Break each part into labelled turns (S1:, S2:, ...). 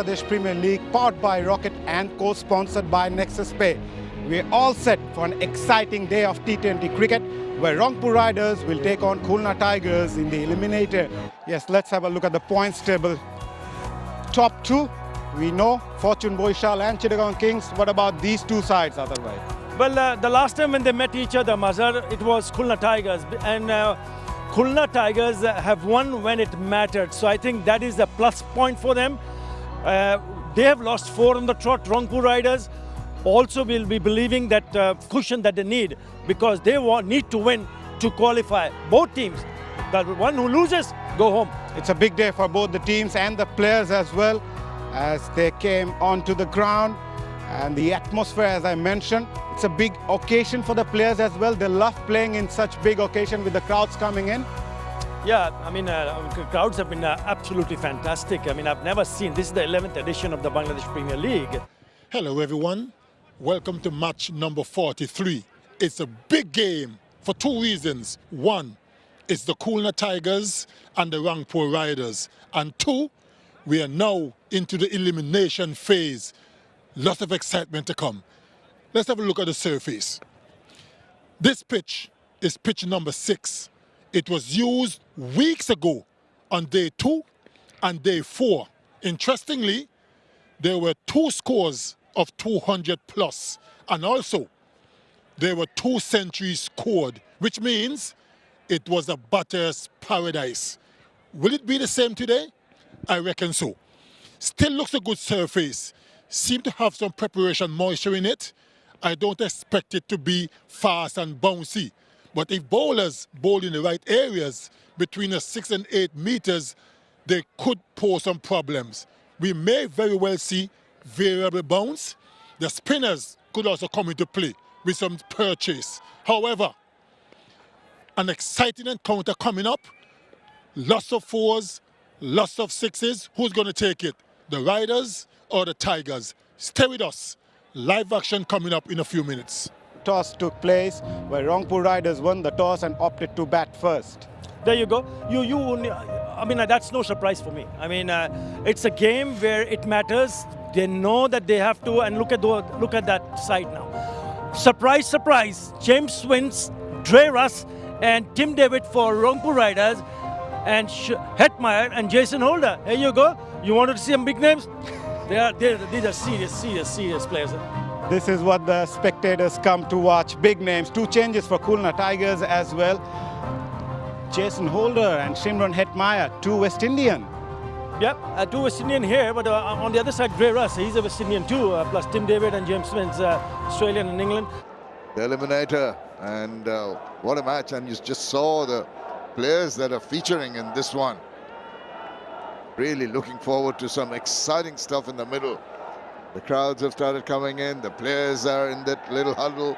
S1: Bangladesh Premier League, powered by Rocket and co-sponsored by Nexus Pay. We're all set for an exciting day of T20 cricket, where Rangpur Riders will take on Khulna Tigers in the Eliminator. Yes, let's have a look at the points table. Top two, we know Fortune Boishal and Chittagong Kings. What about these two sides, otherwise?
S2: Well, the last time when they met each other, Mazhar, it was Khulna Tigers. And Khulna Tigers have won when it mattered. So I think that is a plus point for them. They have lost 4 on the trot. Rangpur Riders also will be believing that cushion that they need, because they need to win to qualify. Both teams, the one who loses, go home.
S1: It's a big day for both the teams and the players as well, as they came onto the ground. And the atmosphere, as I mentioned, it's a big occasion for the players as well. They love playing in such big occasion with the crowds coming in.
S2: Yeah, I mean, crowds have been absolutely fantastic. I mean, I've never seen, this is the 11th edition of the Bangladesh Premier League.
S3: Hello everyone, welcome to match number 43. It's a big game for 2 reasons. 1, it's the Khulna Tigers and the Rangpur Riders. And 2, we are now into the elimination phase. Lots of excitement to come. Let's have a look at the surface. This pitch is pitch number 6. It was used weeks ago on day 2 and day 4. Interestingly, there were 2 scores of 200 plus, and also there were 2 centuries scored, which means it was a batter's paradise. Will it be the same today? I reckon so. Still looks a good surface. Seem to have some preparation moisture in it. I don't expect it to be fast and bouncy. But if bowlers bowl in the right areas, between 6 and 8 meters, they could pose some problems. We may very well see variable bounce. The spinners could also come into play with some purchase. However, an exciting encounter coming up. Lots of 4s, lots of 6s. Who's going to take it? The Riders or the Tigers? Stay with us. Live action coming up in a few minutes.
S1: Toss took place where Rangpur Riders won the toss and opted to bat first.
S2: There you go. I mean, that's no surprise for me. I mean, it's a game where it matters. They know that they have to, and look at that side now. Surprise, surprise. James wins, 𝗬𝗏𝗏 and Tim David for Rangpur Riders, and 𝗏𝗏𝗏 and Jason Holder. There you go. You wanted to see some big names? These are serious players.
S1: This is what the spectators come to watch. Big names. 2 changes for Khulna Tigers as well. Jason Holder and Shimron 𝗏𝗏𝗏, 2 West Indian.
S2: Yep, 2 West Indian here, but on the other side, 𝗬𝗏𝗏, he's a West Indian too, plus Tim David and James Smith, Australian and England.
S4: The Eliminator, and what a match. And you just saw the players that are featuring in this one. Really looking forward to some exciting stuff in the middle. The crowds have started coming in. The players are in that little huddle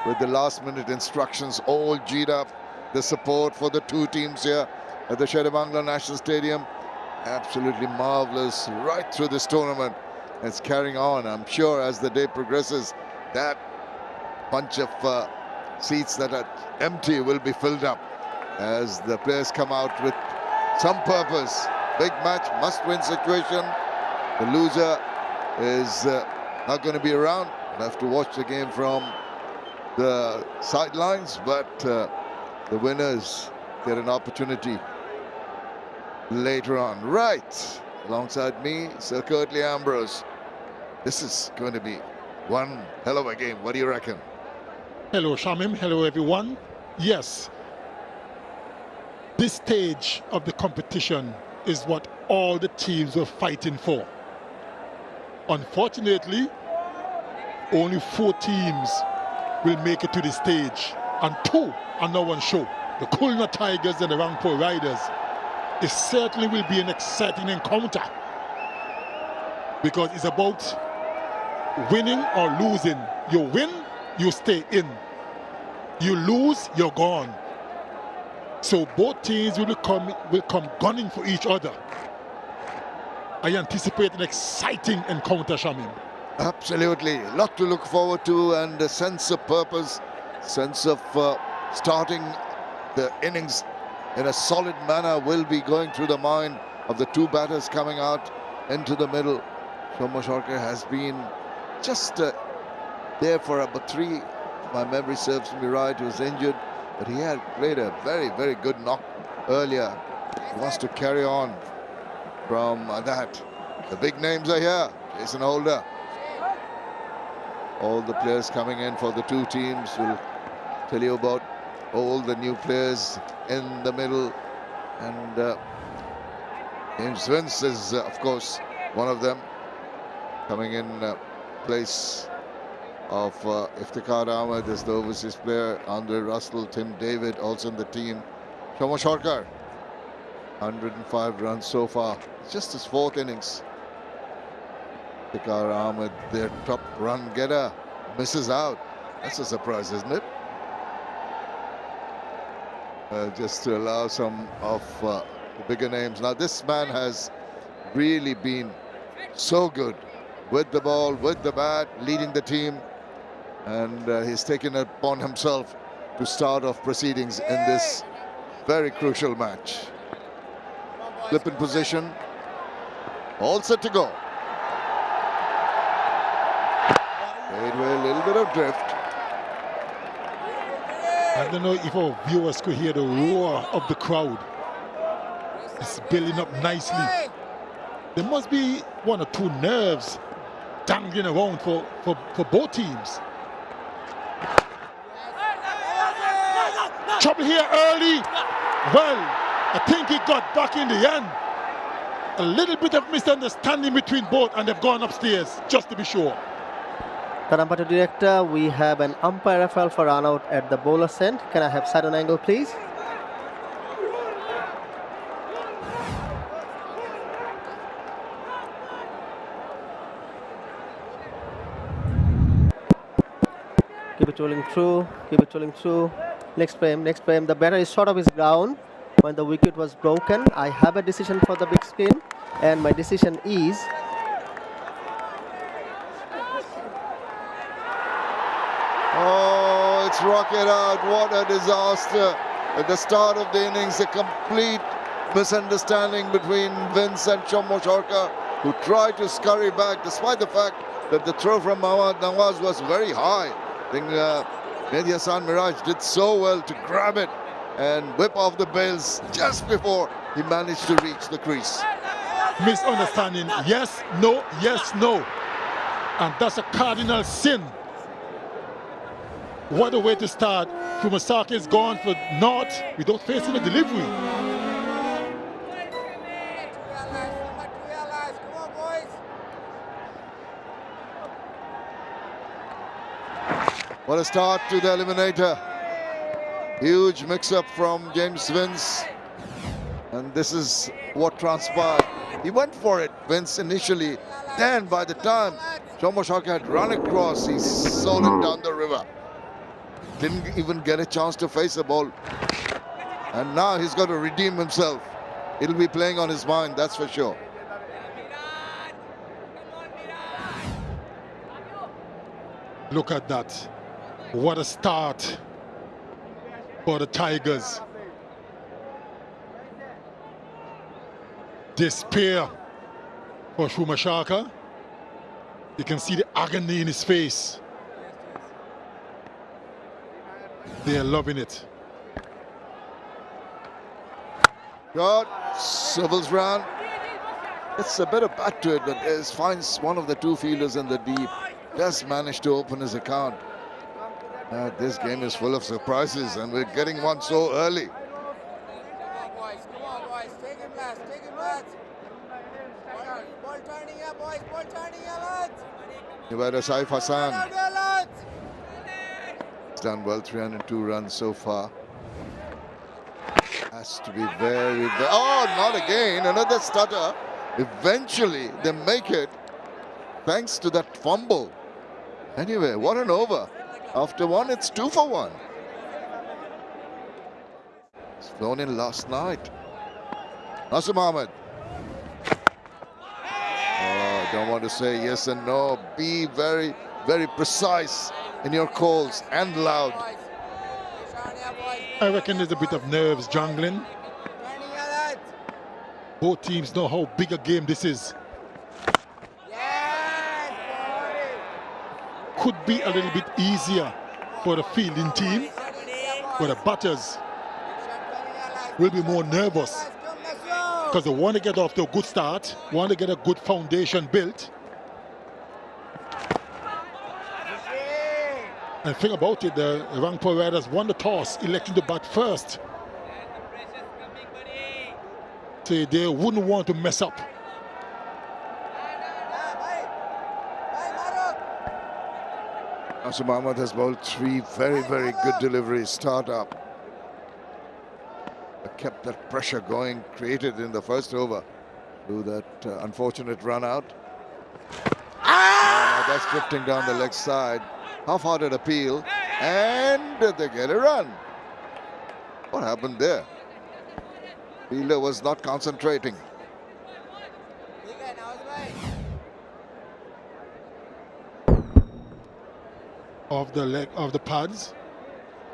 S4: with the last-minute instructions all G'd up. The support for the 2 teams here at the Shedabangla National Stadium. Absolutely marvelous right through this tournament. It's carrying on. I'm sure as the day progresses, that bunch of seats that are empty will be filled up as the players come out with some purpose. Big match, must-win situation. The loser is not going to be around. We'll have to watch the game from the sidelines, but the winners get an opportunity later on. Right, alongside me, Sir Curtly Ambrose. This is going to be one hell of a game. What do you reckon?
S3: Hello Shamim, hello everyone. Yes, this stage of the competition is what all the teams were fighting for. Unfortunately, only 4 teams will make it to the stage, and 2 are now on show. The Khulna Tigers and the Rangpur Riders. It certainly will be an exciting encounter, because it's about winning or losing. You win, you stay in. You lose, you're gone. So both teams will come gunning for each other. I anticipate an exciting encounter, Shamim.
S4: Absolutely. A lot to look forward to, and a sense of purpose, sense of starting the innings in a solid manner will be going through the mind of the 2 batters coming out into the middle. 𝗂𝗺𝗃𝗃 has been just there for about 3. My memory serves me right. He was injured, but he had played a very, very good knock earlier. He wants to carry on from that. The big names are here. Jason Holder. All the players coming in for the two teams. We'll tell you about all the new players in the middle. And 𝗚𝗏𝗡 Vince is, of course, one of them, coming in place of Iftikhar Ahmed as the overseas player. Andre Russell, Tim David also in the team. 𝗂𝗺𝗃𝗃, 105 runs so far. It's just his 4th innings. Iftikhar Ahmed, their top run getter, misses out. That's a surprise, isn't it? Just to allow some of the bigger names. Now this man has really been so good with the ball, with the bat, leading the team, and he's taken it upon himself to start off proceedings in this very crucial match. Flip in position, all set to go. Played with a little bit of drift.
S3: I don't know if our viewers could hear the roar of the crowd. It's building up nicely. There must be 1 or 2 nerves dangling around for both teams. Trouble here early. Well, I think he got back in the end. A little bit of misunderstanding between both, and they've gone upstairs just to be sure.
S5: Karampata director, we have an umpire referral for run out at the bowler's end. Can I have side on angle, please? Keep it rolling through, keep it rolling through. Next frame, the batter is short of his ground when the wicket was broken. I have a decision for the big screen, and my decision is
S4: Oh, it's rocket out. What a disaster. At the start of the innings, a complete misunderstanding between Vince and 𝗂𝗺𝗃𝗃, who tried to scurry back despite the fact that the throw from Mohammad Nawaz was very high. I think Mehdi Hasan Miraj did so well to grab it and whip off the bails just before he managed to reach the crease.
S3: Misunderstanding. Yes, no, yes, no. And that's a cardinal sin. What a way to start. 𝗂𝗺𝗃𝗃 is gone for naught without facing a delivery.
S4: What a start to the eliminator. Huge mix-up from James Vince. And this is what transpired. He went for it, Vince, initially. Then by the time 𝗂𝗺𝗃𝗃 had run across, he sold him down the river. Didn't even get a chance to face the ball. And now he's got to redeem himself. It'll be playing on his mind, that's for sure.
S3: Look at that. What a start for the Tigers. Despair for 𝗂𝗺𝗃𝗃. You can see the agony in his face. They are loving it.
S4: Shot, swivels round. It's a bit of bat to it, but finds one of the 2 fielders in the deep. Just managed to open his account. This game is full of surprises, and we're getting one so early.
S6: Come on, boys. Take it, lads. Ball turning here, boys. Ball turning here, lads.
S4: 𝗃𝗏𝗃 Saif Hassan.
S6: Out there, lads.
S4: He's done well, 302 runs so far. Has to be very, very... Oh, not again. Another stutter. Eventually, they make it thanks to that fumble. Anyway, what an over. After 1, it's 2 for 1. It's flown in last night. Nasim Ahmed. Oh, don't want to say yes and no. Be very, very precise in your calls and loud.
S3: I reckon there's a bit of nerves jangling.
S6: Turning here, lads.
S3: Both teams know how big a game this is.
S6: Yeah.
S3: could be a little bit easier for the fielding team, but the batters will be more nervous because they want to get off to a good start, want to get a good foundation built. And think about it, the Rangpur Riders won the toss, electing to bat first. So they wouldn't want to mess up.
S4: Naseem Ahmed has bowled 3 very, very good deliveries. Start up. Kept that pressure going, created in the first over through that unfortunate run out. Now that's drifting down the leg side. Half-hearted appeal, and they get a run. What happened there? Fielder was not concentrating.
S3: Of the leg of the pads,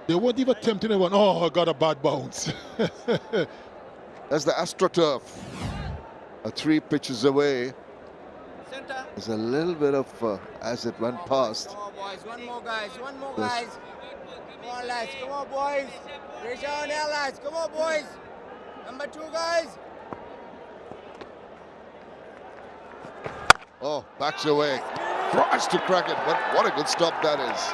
S3: they weren't even attempting one. Oh, I got a bad bounce.
S4: That's the AstroTurf. 3 pitches away. There's a little bit of as it went past.
S6: Come on, boys. One more, guys. One more, guys. Come on, lads. Come on, boys. Pressure on there, lads. Come on, boys. Number 2, guys.
S4: Oh, backs away. Tries to crack it, but what a good stop that is.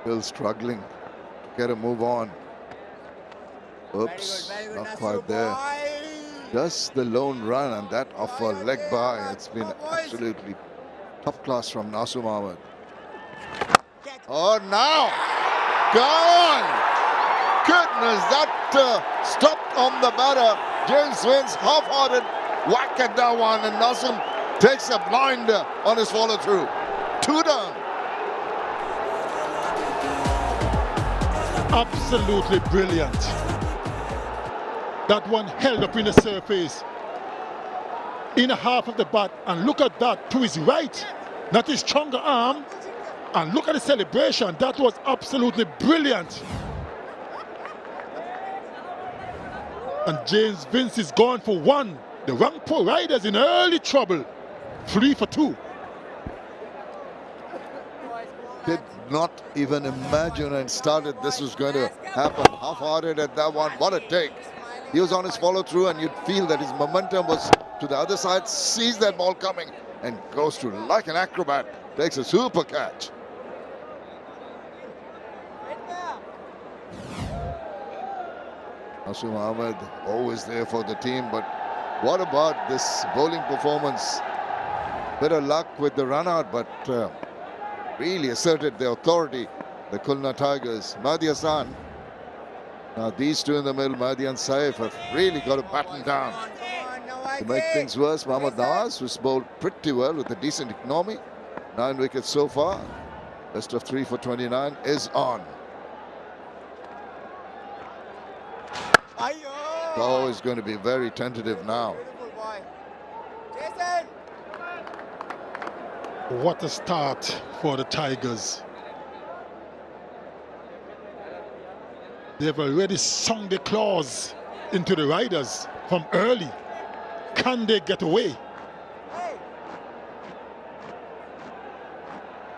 S4: Still struggling to get a move on. Oops,
S6: very good,
S4: not
S6: Nasu
S4: quite there.
S6: boy.
S4: Just the lone run, and that off a leg by. It's been absolutely top class from Naseem Ahmed. Oh, now! Gone! Goodness, that stopped on the batter. James Wins half-hearted whack at that one, and Naseem takes a blinder on his follow-through. 2 down.
S3: Absolutely brilliant. That one held up in the surface in a half of the bat, and look at that to his right, not his stronger arm, and look at the celebration. That was absolutely brilliant. And James Vince is gone for 1. The Rangpur Riders in early trouble. 3 for 2.
S4: Did not even imagine and started this was going to happen. Half-hearted at that one. What a take. He was on his follow-through, and you'd feel that his momentum was to the other side. Sees that ball coming and goes to like an acrobat. Takes a super catch. Naseem Ahmed always there for the team, but what about this bowling performance? Bit of luck with the run out, but really asserted their authority, the Khulna Tigers. Mahdi Hassan. Now these two in the middle, Mahdi and Saif, have really got to batten down. To make things worse, Mohammad Nawaz, who's bowled pretty well with a decent economy. 9 wickets so far. Best of 3 for 29 is on. Oh, is going to be very tentative now.
S3: What a start for the Tigers. They've already sunk their claws into the Riders from early. Can they get away?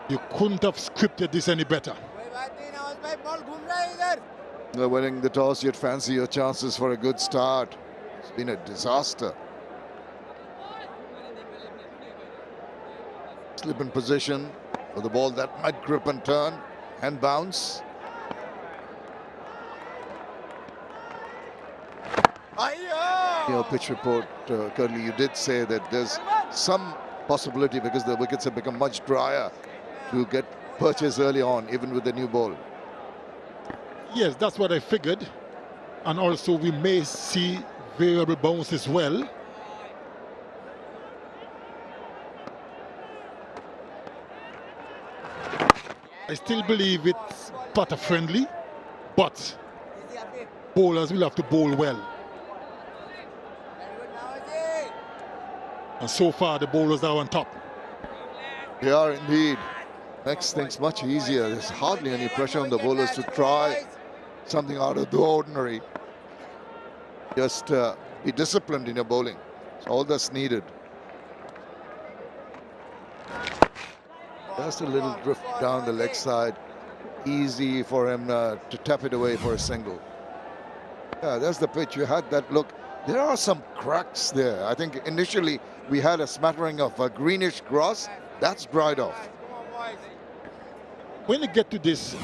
S3: You couldn't have scripted this any better.
S4: They're winning the toss, you'd fancy your chances for a good start. It's been a disaster. Slip in position for the ball that might grip and turn and bounce. Your pitch report, Curly, you did say that there's some possibility, because the wickets have become much drier, to get purchase early on, even with the new ball.
S3: Yes, that's what I figured. And also we may see variable bounce as well. I still believe it's putter friendly, but bowlers will have to bowl well. And so far the bowlers are on top.
S4: They are indeed. Makes things much easier. There's hardly any pressure on the bowlers to try something out of the ordinary. Just be disciplined in your bowling. It's all that's needed. Just a little drift down the leg side. Easy for him to tap it away for a single. Yeah, that's the pitch. You had that look. There are some cracks there. I think initially we had a smattering of greenish grass. That's dried off.
S3: When you get to this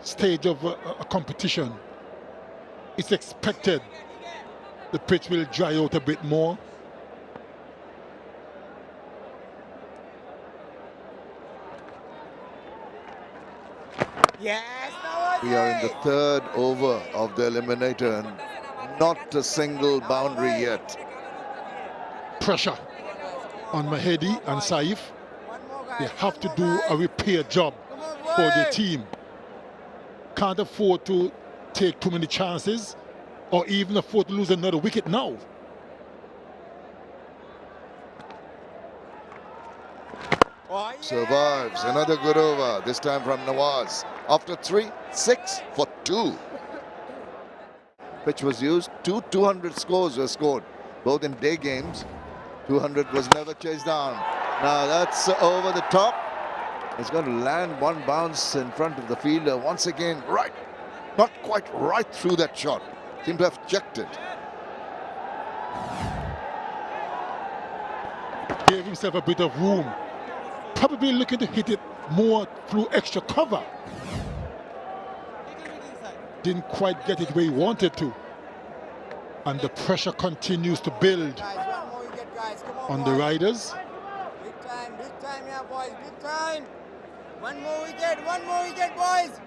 S3: stage of a competition, it's expected the pitch will dry out a bit more.
S6: Yes,
S4: We are in the third over of the eliminator and not a single boundary yet.
S3: Pressure on Mahedi and Saif. They have to do a repair job for the team. Can't afford to take too many chances or even afford to lose another wicket now.
S4: Survives another good over, this time from Nawaz. After 3, 6 for 2. Pitch was used, 200 scores were scored, both in day games. 200 was never chased down. Now that's over the top. It's going to land one bounce in front of the fielder once again, right, not quite right through that shot. Seemed to have checked it.
S3: Gave himself a bit of room. Probably looking to hit it more through extra cover. Didn't quite get it where he wanted to. And the pressure continues to build on the riders.
S6: Big time, yeah, boys, big time. One more wicket, boys.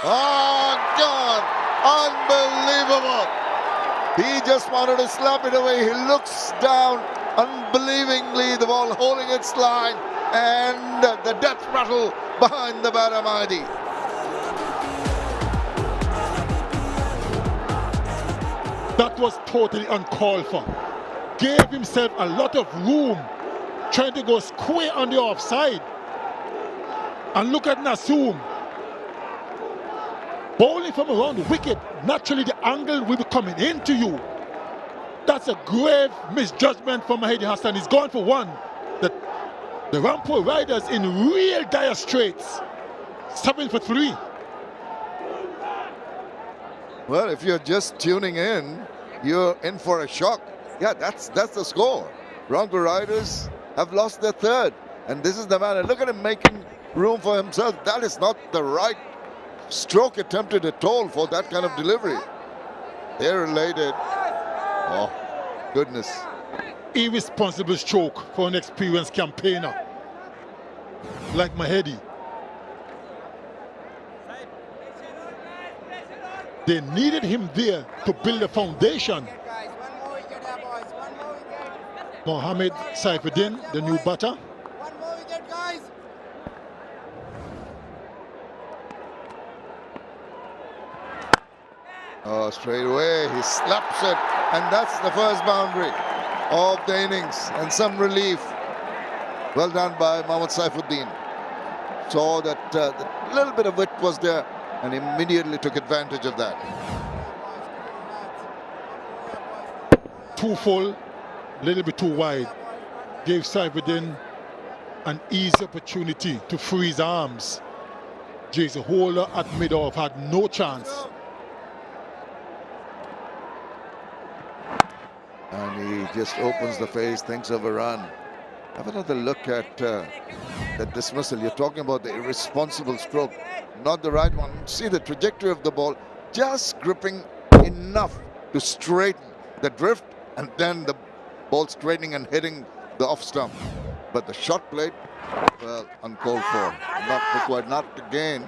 S4: Oh, God! Unbelievable! He just wanted to slap it away. He looks down unbelievingly, the ball holding its line, and the death rattle behind the batter Mahdi.
S3: That was totally uncalled for. Gave himself a lot of room, trying to go square on the offside. And look at Nasoom. Bowling from around the wicket, naturally the angle will be coming into you. That's a grave misjudgment from Mahedi Hassan. He's gone for one. The Rangpur Riders in real dire straits. 7 for 3.
S4: Well, if you're just tuning in, you're in for a shock. Yeah, that's the score. Rangpur Riders have lost their third. And this is the man. And look at him making room for himself. That is not the right stroke attempted at all for that kind of delivery. They're related. Oh, goodness.
S3: Irresponsible stroke for an experienced campaigner like Mahedi. They needed him there to build a foundation. Mohammed Saifuddin, the new batter.
S6: One more wicket, guys.
S4: Oh, straight away, he slaps it, and that's the first boundary of the innings, and some relief. Well done by Mohammad Saifuddin. Saw that the little bit of width was there, and immediately took advantage of that.
S3: Too full, a little bit too wide. Gave Saifuddin an easy opportunity to free his arms. Jason Holder at mid-off had no chance.
S4: And he just opens the face, thinks of a run. Have another look at that dismissal. You're talking about the irresponsible stroke, not the right one. See the trajectory of the ball, just gripping enough to straighten the drift, and then the ball straightening and hitting the off stump. But the shot played, well, uncalled for. Not required, not again.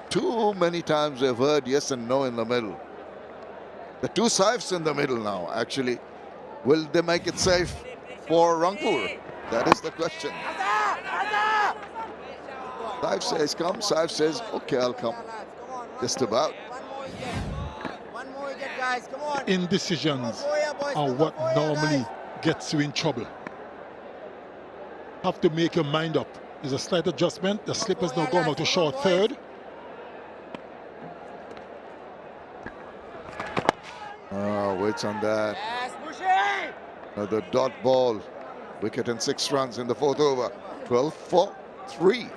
S4: Too many times we've heard yes and no in the middle. The two Saifs in the middle now, actually. Will they make it safe for Rangpur? That is the question. Saif says come, Saif says, okay, I'll come. Just about.
S6: One more wicket, guys. Come on.
S3: Indecisions are what normally gets you in trouble. Have to make your mind up. There's a slight adjustment. The slipper's now going out to short third.
S4: waits on that.
S6: Yes, Bushy!
S4: Another dot ball. Wicket and 6 runs in the 4th over. 12 for 3.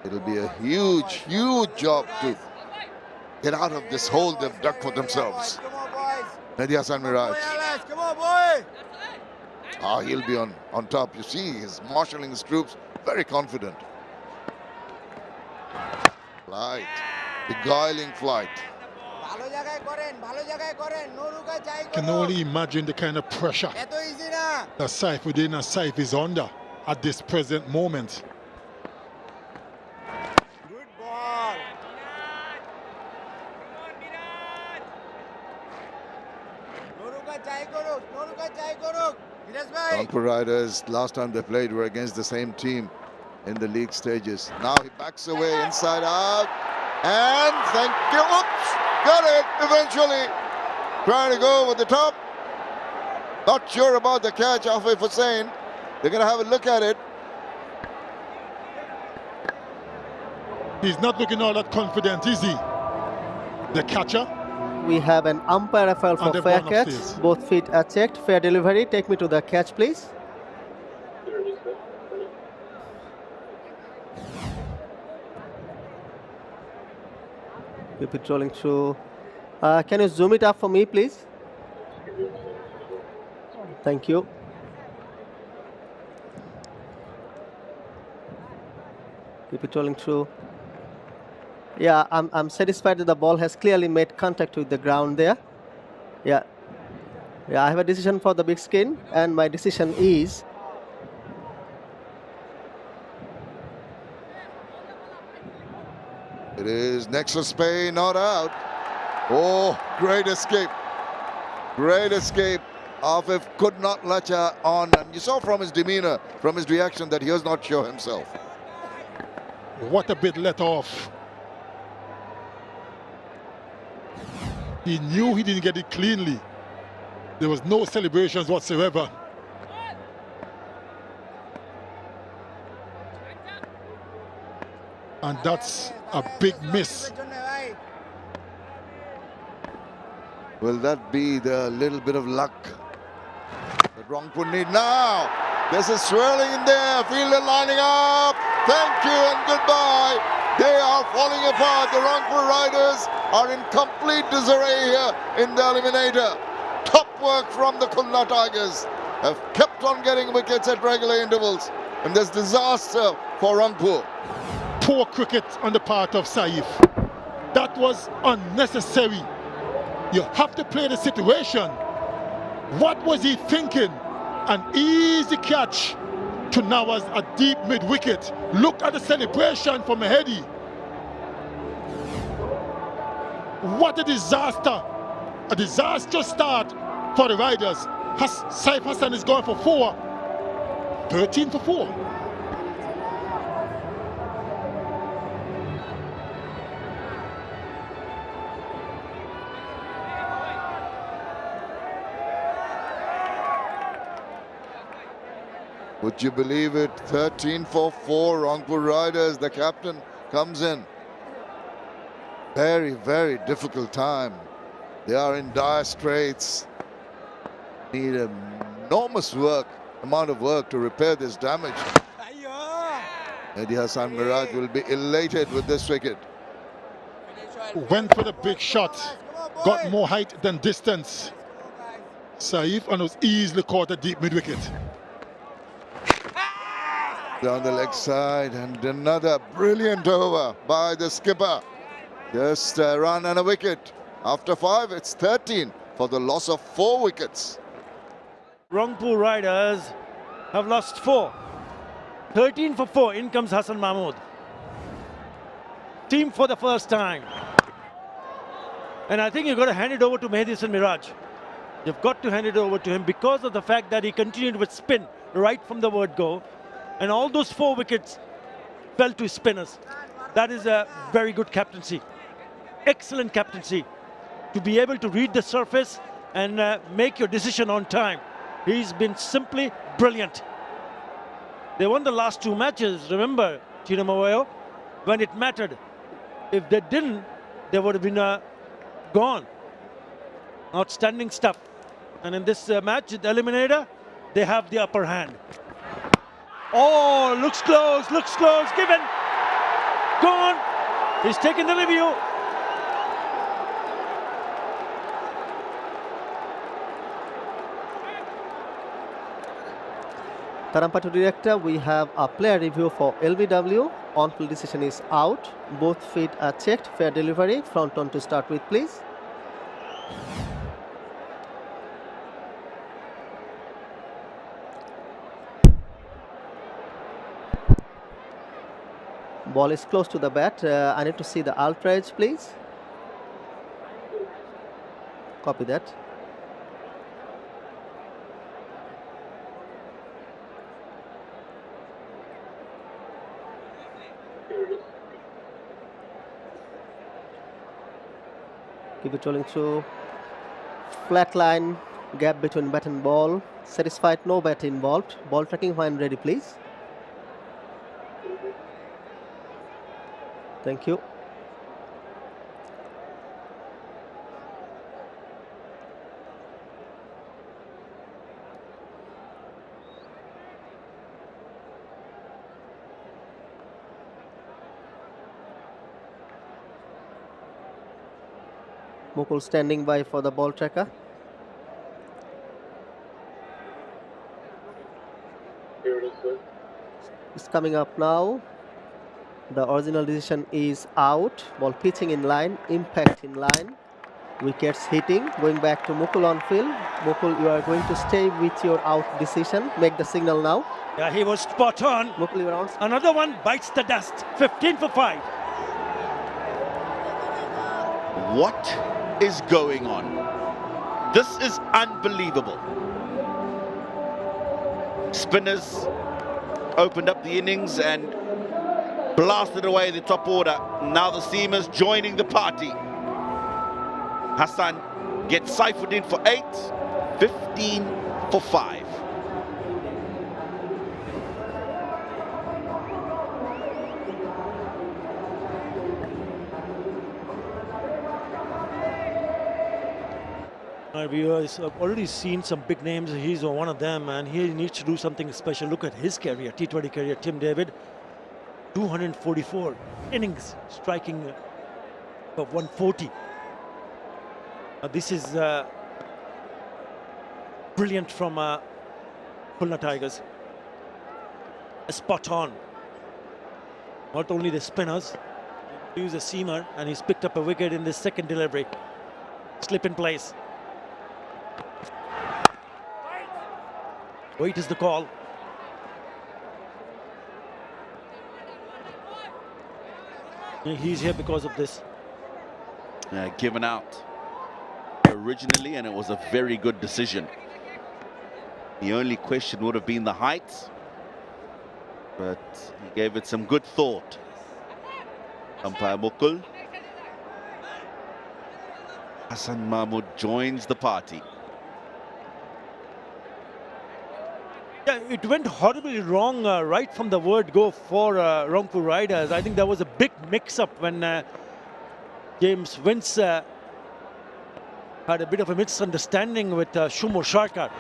S4: It'll be a huge, huge job to get out of this hole they've dug for themselves.
S6: Come on, boys.
S4: Mehdi Hasan Miraj.
S6: Come on, boy.
S4: He'll be on top. You see, he's marshalling his troops, very confident. Flight, beguiling flight.
S3: Can only imagine the kind of pressure that 𝗧 is under at this present moment.
S6: Good ball.
S4: Rangpur Riders, last time they played were against the same team in the league stages. Now he backs away inside out. And thank you. Oops! Got it eventually. Trying to go over the top. Not sure about the catch, Akif Hussain. They're going to have a look at it.
S3: He's not looking all that confident, is he? The catcher.
S5: We have an umpire referral for fair catch. Both feet are checked. Fair delivery. Take me to the catch, please. Keep it rolling through. Can you zoom it up for me, please? Thank you. Keep it rolling through. Yeah, I'm satisfied that the ball has clearly made contact with the ground there. Yeah. Yeah, I have a decision for the big screen, and my decision is
S4: it is 𝗂𝗃𝗄𝐽 not out. Oh, great escape. Great escape. Akif could not latch on. And you saw from his demeanor, from his reaction, that he was not sure himself.
S3: What a bit let off. He knew he didn't get it cleanly. There was no celebrations whatsoever. And that's a big miss.
S4: Will that be the little bit of luck that Rangpur need now? This is swirling in there. Fielder lining up. Thank you and goodbye. They are falling apart. The Rangpur Riders are in complete disarray here in the Eliminator. Top work from the Khulna Tigers. Have kept on getting wickets at regular intervals. And there's disaster for Rangpur.
S3: Poor cricket on the part of Saif. That was unnecessary. You have to play the situation. What was he thinking? An easy catch to Nawaz, a deep mid-wicket. Look at the celebration from Mehdi. What a disaster. A disastrous start for the Riders. Saif Hassan is going for 4. 13 for 4.
S4: Would you believe it? 13 for 4, Rangpur Riders. The captain comes in. Very, very difficult time. They are in dire straits. Need an enormous amount of work to repair this damage. Mehdi Hasan Miraj will be elated with this wicket.
S3: Went for the big shot. Got more height than distance. Saif and was easily caught at deep mid-wicket.
S4: Down the leg side, and another brilliant over by the skipper. Just a run and a wicket. After 5, it's 13 for the loss of 4 wickets.
S2: Rangpur Riders have lost 4. 13 for 4. In comes Hassan Mahmood. Team for the first time. And I think you've got to hand it over to Mehdi Hasan Miraj. You've got to hand it over to him because of the fact that he continued with spin right from the word go. And all those 4 wickets fell to spinners. That is a very good captaincy. Excellent captaincy. To be able to read the surface and make your decision on time. He's been simply brilliant. They won the last 2 matches, remember, Chino Mawayo? when it mattered. If they didn't, they would have been gone. Outstanding stuff. And in this match, the Eliminator, they have the upper hand. Oh, looks close, given. Gone. He's taken the review.
S5: Tarampatu director, we have a player review for LBW. On-field decision is out. Both feet are checked. Fair delivery. Front on to start with, please. Ball is close to the bat. I need to see the outrage, please. Copy that. Keep it rolling through. Flat line, gap between bat and ball. Satisfied, no bat involved. Ball tracking when ready, please. Thank you. Mukul standing by for the ball tracker. It's coming up now. The original decision is out. Ball pitching in line, impact in line. Wickets hitting. Going back to Mukul on field. Mukul, you are going to stay with your out decision. Make the signal now.
S2: Yeah, he was spot on.
S5: Mukul, you are on.
S2: Another one bites the dust. 15 for 5.
S7: What is going on? This is unbelievable. Spinners opened up the innings and blasted away the top order. Now the seamers joining the party. Hassan gets ciphered in for 8, 15 for 5.
S2: Our viewers have already seen some big names. He's one of them, and he needs to do something special. Look at his career, T20 career, Tim David. 244 innings, striking of 140. This is brilliant from Khulna Tigers. Spot on. Not only the spinners, he was a seamer, and he's picked up a wicket in the second delivery. Slip in place. Wait is the call. He's here because of this.
S7: Given out originally, and it was a very good decision. The only question would have been the height, but he gave it some good thought. Umpire Mukul. Hassan Mahmood joins the party.
S2: Yeah, it went horribly wrong right from the word go for Rangpur Riders. I think there was a big mix-up when James Vince had a bit of a misunderstanding with Shumo Sharkar.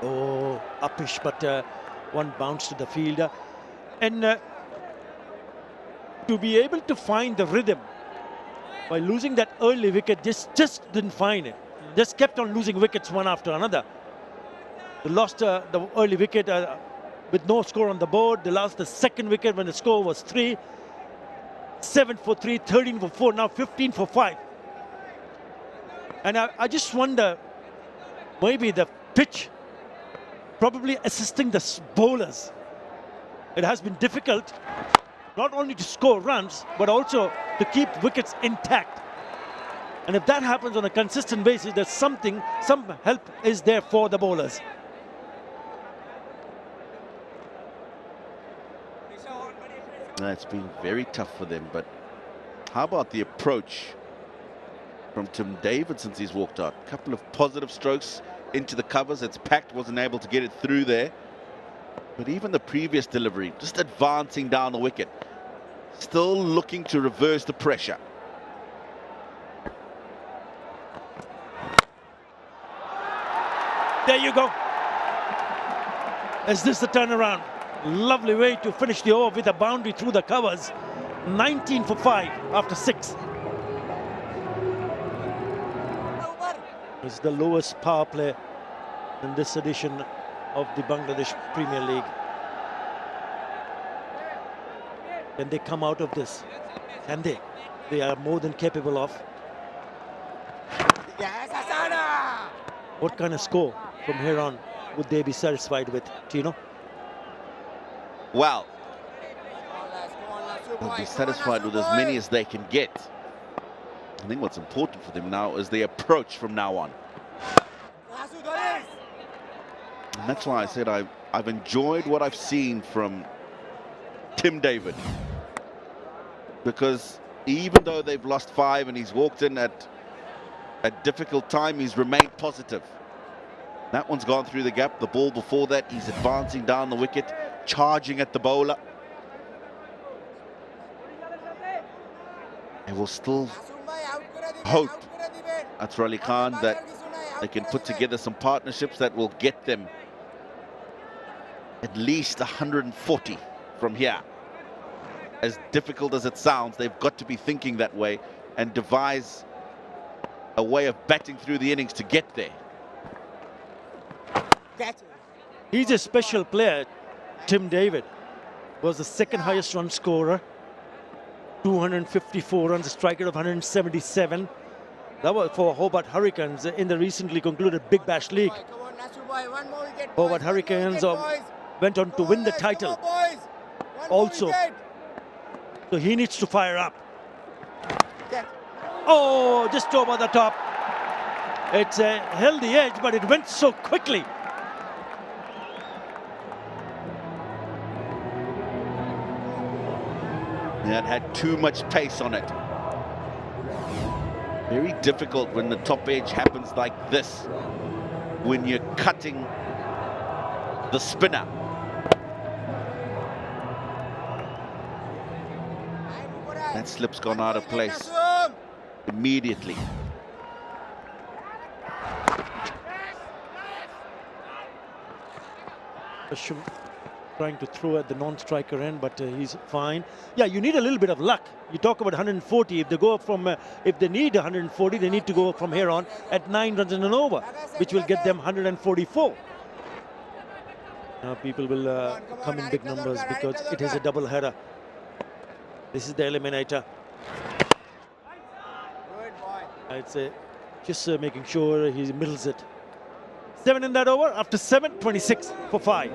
S2: Oh, uppish, but one bounce to the field. And to be able to find the rhythm by losing that early wicket, just didn't find it. Just kept on losing wickets one after another. They lost the early wicket with no score on the board. They lost the second wicket when the score was 3. 7 for 3, 13 for 4, now 15 for 5. And I just wonder, maybe the pitch probably assisting the bowlers. It has been difficult not only to score runs, but also to keep wickets intact. And if that happens on a consistent basis, there's some help is there for the bowlers.
S7: It's been very tough for them, but how about the approach from Tim David since he's walked out? A couple of positive strokes into the covers. It's packed, wasn't able to get it through there. But even the previous delivery, just advancing down the wicket, Still looking to reverse the pressure.
S2: There you go. Is this the turnaround? Lovely way to finish the over with a boundary through the covers. 19 for 5 after 6. It's the lowest power play in this edition of the Bangladesh Premier League. Can they come out of this? Can they? They are more than capable of. What kind of score from here on would they be satisfied with, Tino?
S7: Well, they'll be satisfied with as many as they can get. I think what's important for them now is the approach from now on. And that's why I said I've enjoyed what I've seen from Tim David. Because even though they've lost 5 and he's walked in at a difficult time, he's remained positive. That one's gone through the gap. The ball before that, he's advancing down the wicket, charging at the bowler. And we'll still hope 𝗬𝗏𝗂𝗏𝗂𝗏 Khan that they can put together some partnerships that will get them at least 140 from here. As difficult as it sounds, they've got to be thinking that way and devise a way of batting through the innings to get there.
S2: He's a special player. Tim David was the second highest run scorer. 254 runs, a striker of 177. That was for Hobart Hurricanes in the recently concluded Big Bash League. Hobart Hurricanes went on to win the title also. So he needs to fire up. Oh, just over the top. It's held the edge, but it went so quickly.
S7: That had too much pace on it. Very difficult when the top edge happens like this, when you're cutting the spinner. That slip's gone out of place immediately.
S2: Trying to throw at the non-striker end, but he's fine. Yeah, you need a little bit of luck. You talk about 140. If they go from, if they need 140, they need to go from here on at 9 runs in an over, which will get them 144. Now people will come in big numbers because it is a double header. This is the eliminator. I'd say just making sure he middles it. 7 in that over. After 7, 26 for 5.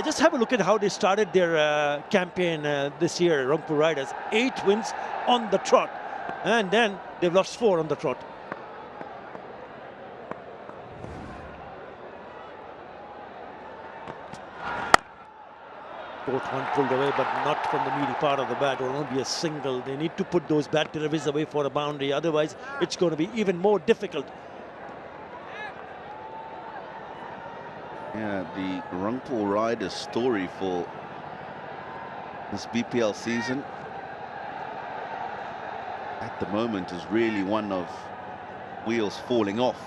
S2: Just have a look at how they started their campaign this year, Rangpur Riders. 8 wins on the trot, and then they've lost 4 on the trot. Fourth one pulled away, but not from the meaty part of the bat. It will not be a single. They need to put those bat deliveries away for a boundary. Otherwise, it's going to be even more difficult.
S7: Yeah, the Rangpur Riders story for this BPL season at the moment is really one of wheels falling off.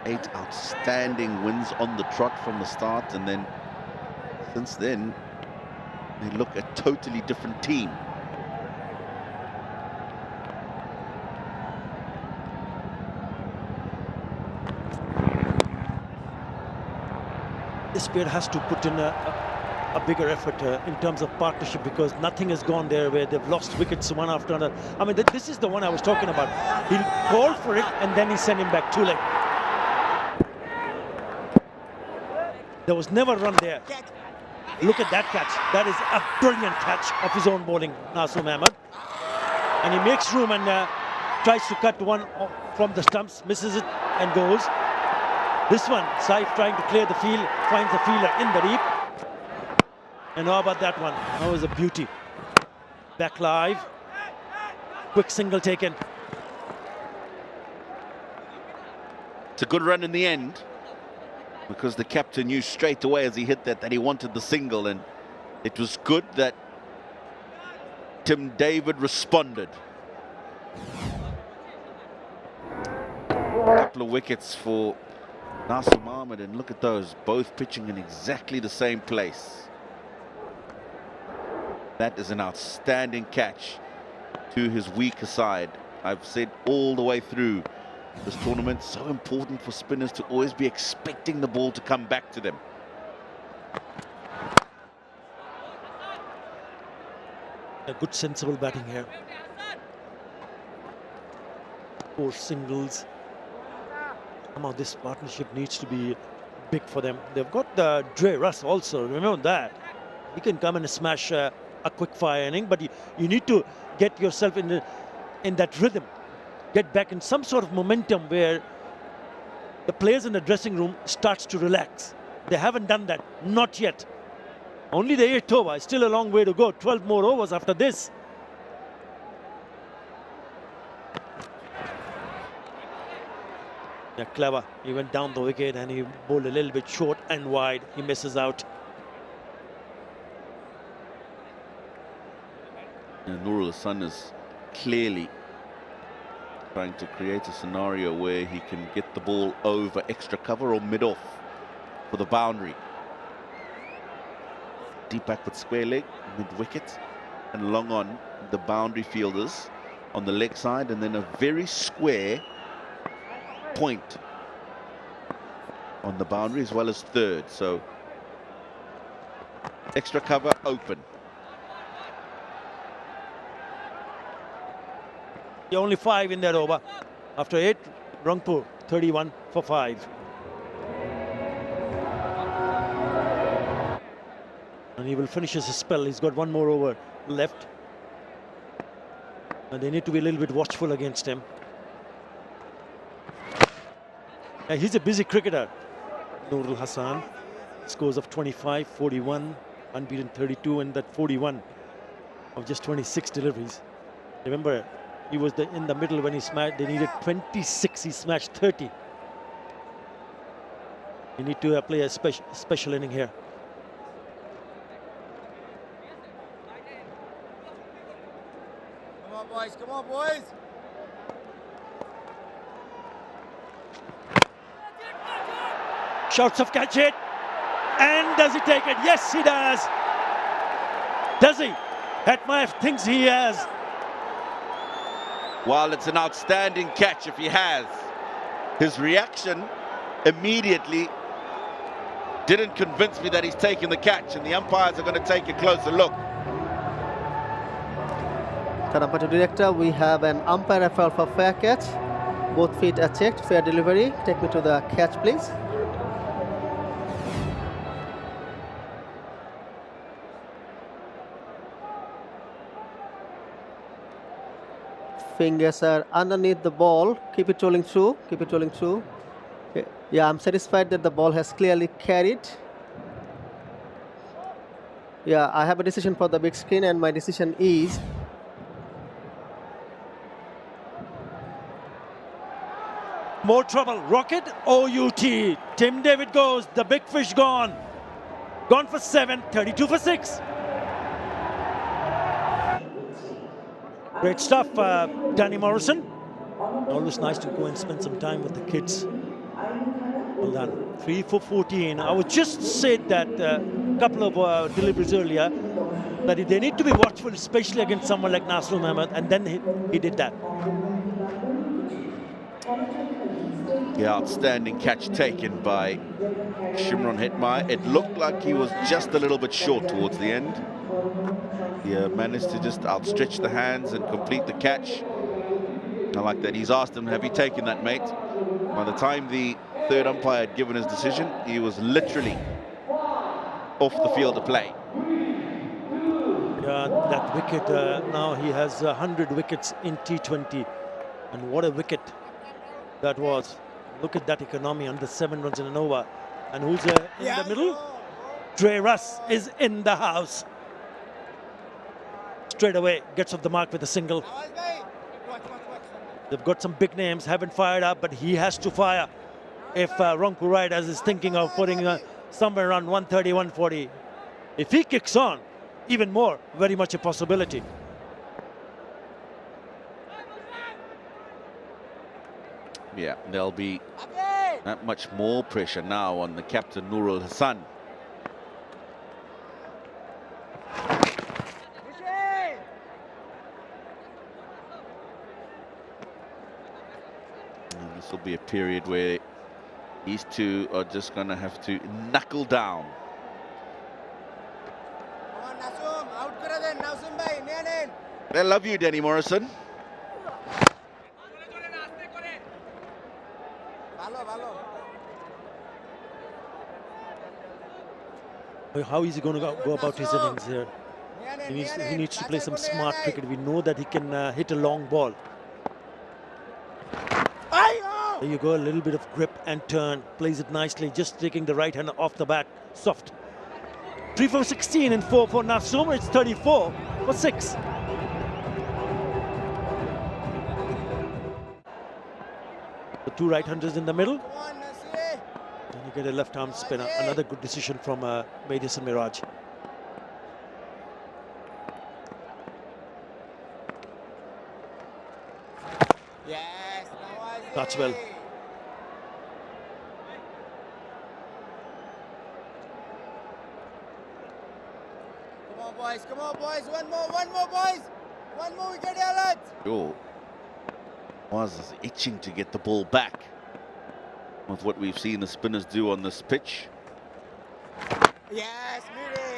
S7: 8 outstanding wins on the trot from the start, and then since then they look a totally different team.
S2: This pair has to put in a bigger effort in terms of partnership, because nothing has gone their way. They've lost wickets one after another. I mean, this is the one I was talking about. He'll call for it and then he sent him back too late. There was never a run there. Look at that catch. That is a brilliant catch of his own bowling, Naseem Ahmed. And he makes room and tries to cut one from the stumps, misses it and goes. This one, Saif trying to clear the field, finds the fielder in the deep. And how about that one? That was a beauty. Back live. Quick single taken.
S7: It's a good run in the end. because the captain knew straight away as he hit that he wanted the single, and it was good that Tim David responded. A couple of wickets for Nasir Mohammed, and look at those, both pitching in exactly the same place. That is an outstanding catch to his weaker side. I've said all the way through this tournament, so important for spinners to always be expecting the ball to come back to them.
S2: A good sensible batting here. 4 singles. Somehow this partnership needs to be big for them. They've got the 𝗃𝗧 also, remember that. He can come and smash a quick fire inning, but you need to get yourself in that rhythm. Get back in some sort of momentum where the players in the dressing room starts to relax. They haven't done that, not yet. Only the 8th over, still a long way to go. 12 more overs after this. Yeah, clever. He went down the wicket and he bowled a little bit short and wide. He misses out.
S7: And Nurul Hassan is clearly trying to create a scenario where he can get the ball over extra cover or mid-off for the boundary. Deep backward square leg, mid-wicket, and long on the boundary fielders on the leg side, and then a very square point on the boundary as well as third. So extra cover open.
S2: Only 5 in that over. After 8, Rangpur 31 for 5. And he will finish his spell. He's got 1 more over left. And they need to be a little bit watchful against him. He's a busy cricketer, Nurul Hassan. Scores of 25, 41, unbeaten 32, and that 41 of just 26 deliveries. Remember, he was in the middle when he smashed. They needed 26. He smashed 30. You need to play a special inning here.
S6: Come on, boys. Come on, boys.
S2: Shouts of catch it. And does he take it? Yes, he does. Does he? 𝗏𝗏 thinks he has.
S7: While it's an outstanding catch if he has, his reaction immediately didn't convince me that he's taking the catch, and the umpires are going to take a closer look.
S5: Umpire director, we have an umpire referral for fair catch. Both feet are checked, fair delivery. Take me to the catch, please. Fingers are underneath the ball. Keep it rolling through. Keep it rolling through. Yeah, I'm satisfied that the ball has clearly carried. Yeah, I have a decision for the big screen, and my decision is
S2: more trouble. Rocket OUT. Tim David goes. The big fish gone. Gone for 7. 32 for 6. Great stuff, Danny Morrison. Always nice to go and spend some time with the kids. Well done. 3 for 14. I would just said that a couple of deliveries earlier, that they need to be watchful, especially against someone like Nasir Mohammed, and then he did that.
S7: The outstanding catch taken by Shimron Hetmyer. It looked like he was just a little bit short towards the end. He managed to just outstretch the hands and complete the catch. I like that. He's asked him, have you taken that, mate? By the time the third umpire had given his decision, he was literally off the field of play.
S2: That wicket, now he has 100 wickets in T20. And what a wicket that was. Look at that economy, under 7 runs in an over. And who's in the middle? 𝗃𝗧 is in the house. Straight away, gets off the mark with a single. They've got some big names, haven't fired up, but he has to fire. if 𝗃𝗺𝗽𝗍 is thinking of putting somewhere around 130, 140. If he kicks on, even more, very much a possibility.
S7: Yeah, there'll be that much more pressure now on the captain Nurul Hassan. And this will be a period where these two are just going to have to knuckle down. They love you, Danny Morrison.
S2: How is he going to go about his innings here? He needs to play some smart cricket. We know that he can hit a long ball. There you go, a little bit of grip and turn. Plays it nicely, just taking the right hand off the bat. Soft. 3 for 16 and 4 for Nasoom. It's 34 for 6. The two right-handers in the middle. Then you get a left-arm spinner. Another good decision from Maydason Miraj.
S6: Yes,
S2: That's well.
S6: Come on, boys. One more, boys. One more, we get alert.
S7: Sure. Was itching to get the ball back with what we've seen the spinners do on this pitch.
S6: Yes,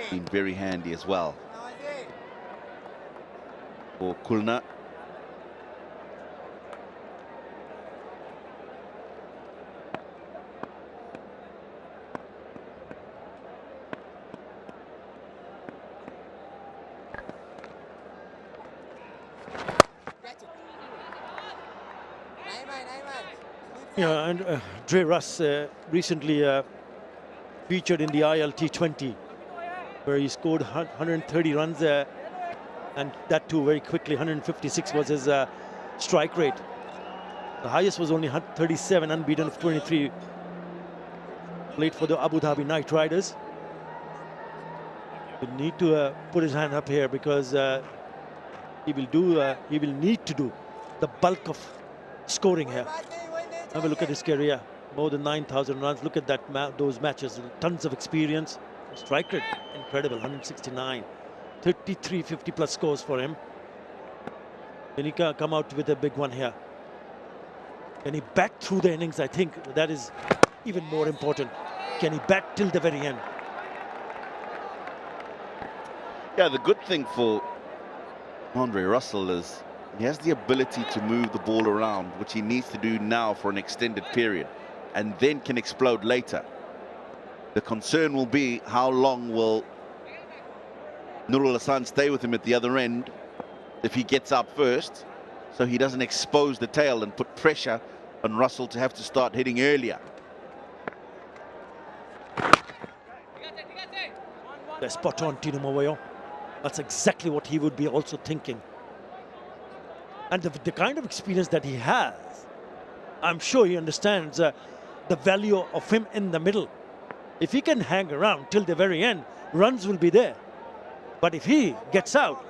S7: Been very handy as well for Khulna.
S2: Yeah, and 𝗃𝗧 recently featured in the ILT20, where he scored 130 runs, and that too very quickly. 156 was his strike rate. The highest was only 137, unbeaten of 23. Played for the Abu Dhabi Knight Riders. Will need to put his hand up here, because he will need to do the bulk of scoring here. Have a look at his career. More than 9,000 runs. Look at that those matches. Tons of experience. Strike rate, incredible. 169. 33 50-plus scores for him. Can he come out with a big one here? Can he bat through the innings? I think that is even more important. Can he bat till the very end?
S7: Yeah, the good thing for Andre Russell is he has the ability to move the ball around, which he needs to do now for an extended period, and then can explode later. The concern will be how long will Nurul Hassan stay with him at the other end if he gets out first, so he doesn't expose the tail and put pressure on Russell to have to start hitting earlier.
S2: They're spot on, Tino Mowoyo. That's exactly what he would be also thinking. And the kind of experience that he has, I'm sure he understands the value of him in the middle. If he can hang around till the very end, runs will be there. But if he gets out,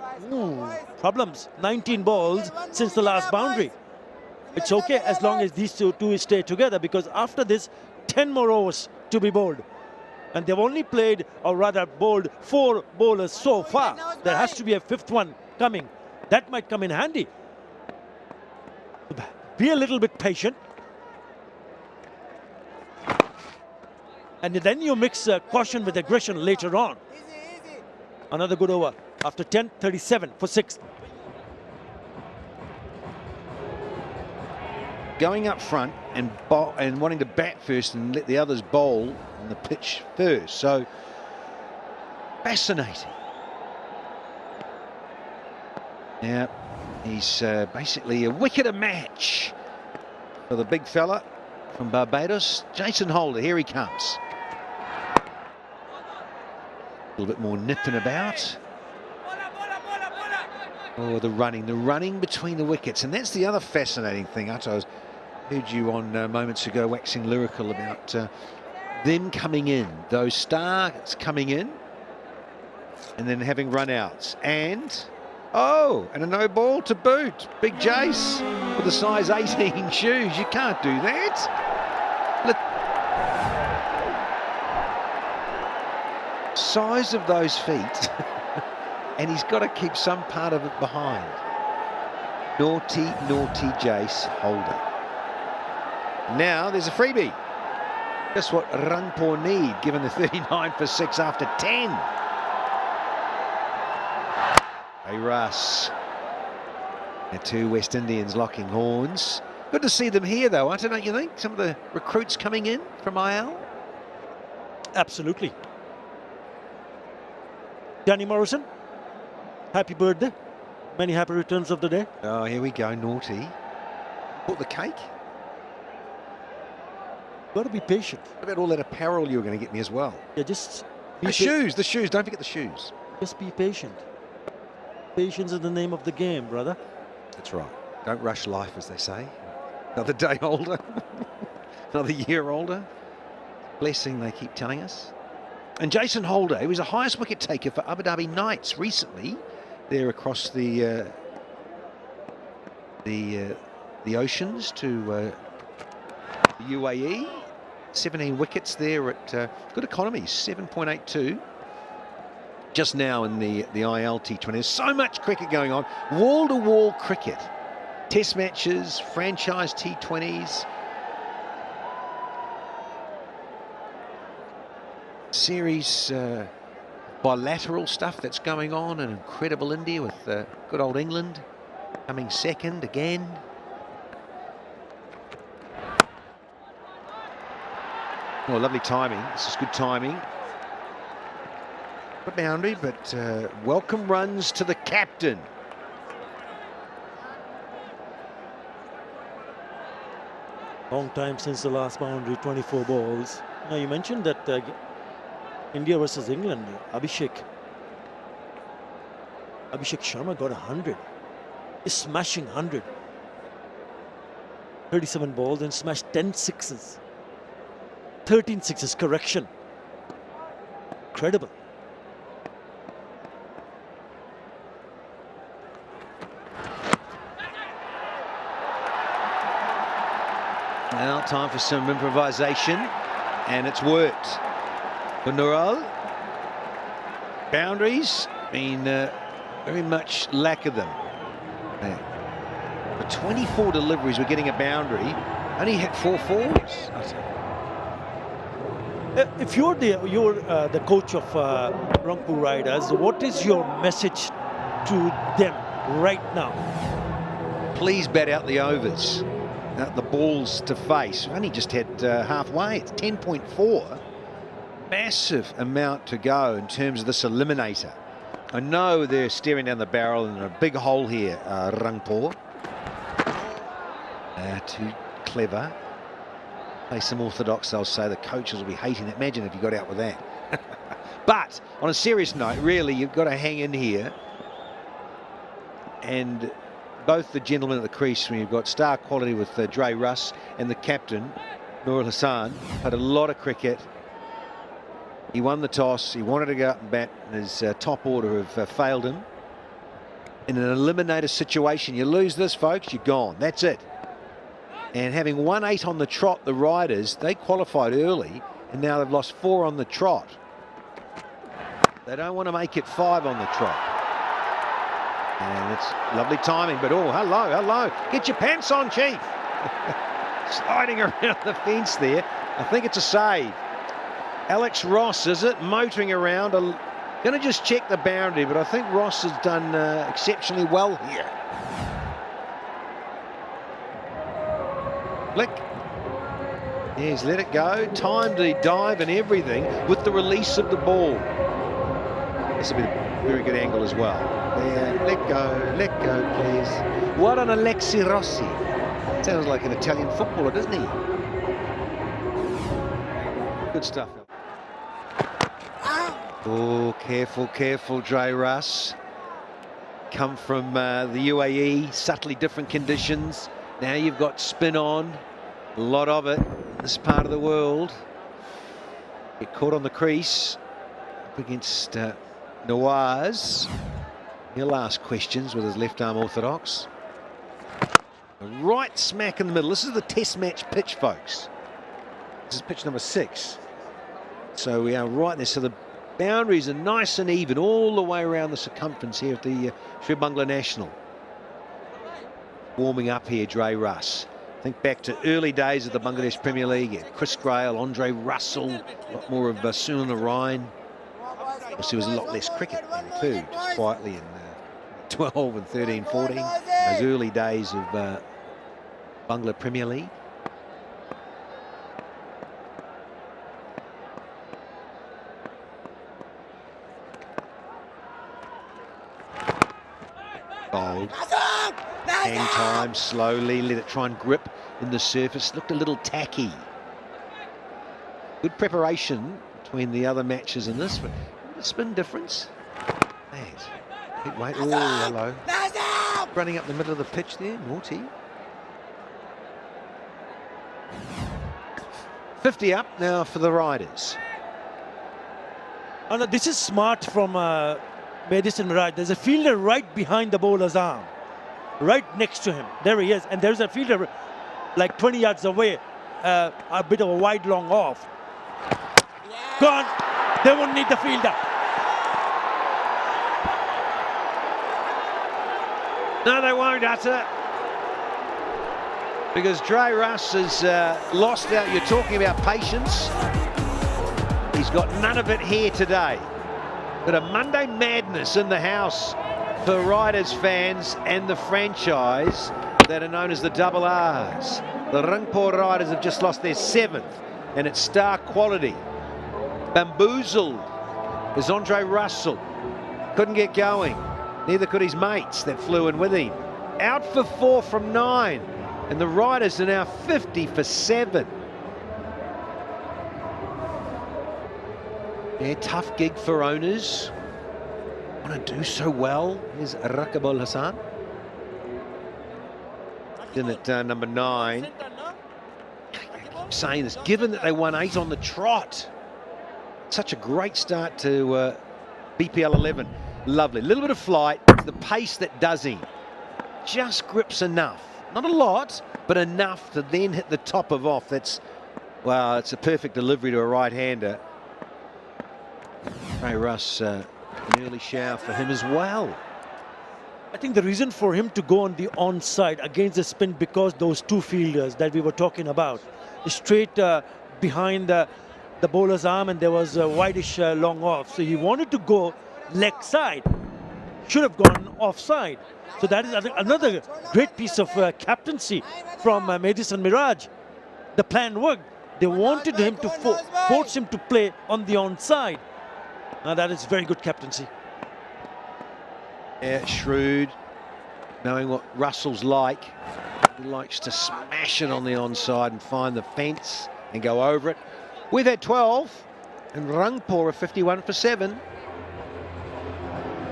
S2: problems. 19 balls since the last boundary. It's okay as long as these two stay together, because after this, 10 more overs to be bowled. And they've only played, or rather bowled, 4 bowlers so far. There has to be a 5th one coming. That might come in handy. Be a little bit patient. And then you mix caution with aggression later on. Another good over. After 10, 37 for 6.
S8: Going up front and wanting to bat first and let the others bowl on the pitch first. So, fascinating. Now, he's basically a wicket a match for the big fella from Barbados, Jason Holder. Here he comes. A little bit more nipping about. Oh, the running between the wickets. And that's the other fascinating thing, Atto. heard you on moments ago waxing lyrical about them coming in, those stars coming in, and then having run-outs. And, and a no ball to boot. Big Jace with a size 18 shoes. You can't do that. Look. Size of those feet. And he's got to keep some part of it behind. Naughty, naughty 𝗂𝗃𝗍𝗁. Now there's a freebie. Just what Rangpur need, given the 39 for 6 after 10. Russ. The two West Indians locking horns. Good to see them here, though, don't you think? Some of the recruits coming in from IL.
S2: Absolutely. Danny Morrison, happy birthday. Many happy returns of the day.
S8: Oh, here we go, naughty. Bought the cake.
S2: Got to be patient.
S8: What about all that apparel you were going to get me as well?
S2: Yeah, just
S8: the shoes, don't forget the shoes.
S2: Just be patient. Patience is the name of the game, brother.
S8: That's right. Don't rush life, as they say. Another day older. Another year older. Blessing, they keep telling us. And Jason Holder, who was the highest wicket taker for Abu Dhabi Knights recently, there across the oceans to the UAE. 17 wickets there at good economy, 7.82. Just now in the IL T20. There's so much cricket going on. Wall-to-wall cricket. Test matches, franchise T20s. Series bilateral stuff that's going on. An incredible India with good old England coming second again. Oh, lovely timing. This is good timing. A boundary, but welcome runs to the captain.
S2: Long time since the last boundary, 24 balls. Now, you mentioned that India versus England, Abhishek Sharma got 100. He's smashing 100. 37 balls and smashed 10 sixes. 13 sixes, correction. Incredible.
S8: Now time for some improvisation, and it's worked. For Nurul, boundaries, been very much lack of them. For 24 deliveries, we're getting a boundary. Only hit 4 fours.
S2: If you're the coach of Rangpur Riders, what is your message to them right now?
S8: Please bat out the overs, the balls to face. We've only just had halfway. It's 10.4. Massive amount to go in terms of this eliminator. I know they're staring down the barrel in a big hole here, Rangpur. Too clever. Play some orthodox, they'll say. The coaches will be hating it. Imagine if you got out with that. But on a serious note, really, you've got to hang in here. And both the gentlemen at the crease, when you've got star quality with 𝗂𝗃𝗃𝗃 and the captain, Nurul Hassan, had a lot of cricket. He won the toss. He wanted to go up and bat, and his top order have failed him. In an eliminator situation, you lose this, folks, you're gone. That's it. And having won 8 on the trot, the Riders, they qualified early, and now they've lost 4 on the trot. They don't want to make it 5 on the trot. And it's lovely timing, but oh, hello, hello. Get your pants on, Chief. Sliding around the fence there. I think it's a save. Alex Ross, is it? Motoring around. Going to just check the boundary, but I think Ross has done exceptionally well here. Flick. Yes, let it go. Timed the dive and everything with the release of the ball. This will be a very good angle as well. There, let go, please. What an Alexi Rossi. Sounds like an Italian footballer, doesn't he? Good stuff. Oh, careful, careful, 𝗂𝗃𝗃𝗃. Come from the UAE, subtly different conditions. Now you've got spin on. A lot of it in this part of the world. Get caught on the crease up against 𝗃𝗚𝗧. He'll ask questions with his left arm orthodox. Right smack in the middle. This is the test match pitch, folks. This is pitch number 6. So we are right there. So the boundaries are nice and even all the way around the circumference here at the Sri Bangla National. Warming up here, 𝗃𝗧. Think back to early days of the Bangladesh Premier League. Chris Grail, Andre Russell, a lot more of Sunil Ryan. Of course, there was a lot less cricket then too, just quietly in 12 and 13, 14. Those early days of Bangla Premier League. Bold. Hang time, slowly, let it try and grip in the surface. Looked a little tacky. Good preparation between the other matches in this, but a spin difference. Mad. Wait, oh, hello. Running up the middle of the pitch there, naughty. 50 up now for the Riders.
S2: Oh, no, this is smart from Madison Mirage. There's a fielder right behind the bowler's arm, right next to him. There he is, and there's a fielder like 20 yards away, a bit of a wide long off. Gone. They won't need the fielder.
S8: No, they won't, Utter. Because 𝗃𝗧 has lost out. You're talking about patience. He's got none of it here today. But a Monday madness in the house for Riders fans and the franchise that are known as the Double R's. The Rangpur Riders have just lost their 7th, and it's star quality. Bamboozled is Andre Russell. Couldn't get going. Neither could his mates that flew in with him. Out for 4 from 9. And the Riders are now 50 for 7. Yeah, tough gig for owners. Want to do so well. Here's Raqib Al Hassan. In at number 9. I keep saying this, given that they won 8 on the trot. Such a great start to BPL 11. Lovely. A little bit of flight. It's the pace that does him. Just grips enough. Not a lot, but enough to then hit the top of off. That's, well, it's a perfect delivery to a right-hander. 𝗃𝗧, an early shower for him as well.
S2: I think the reason for him to go on the onside against the spin, because those 2 fielders that we were talking about, straight behind the bowler's arm, and there was a wideish long off. So he wanted to go leg side. Should have gone offside. So that is another great piece of captaincy from Madison Mirage. The plan worked. They wanted him to force him to play on the onside. Now that is very good captaincy.
S8: Yeah, shrewd, knowing what Russell's like. He likes to smash it on the onside and find the fence and go over it. We've had 12, and Rangpur are 51 for 7.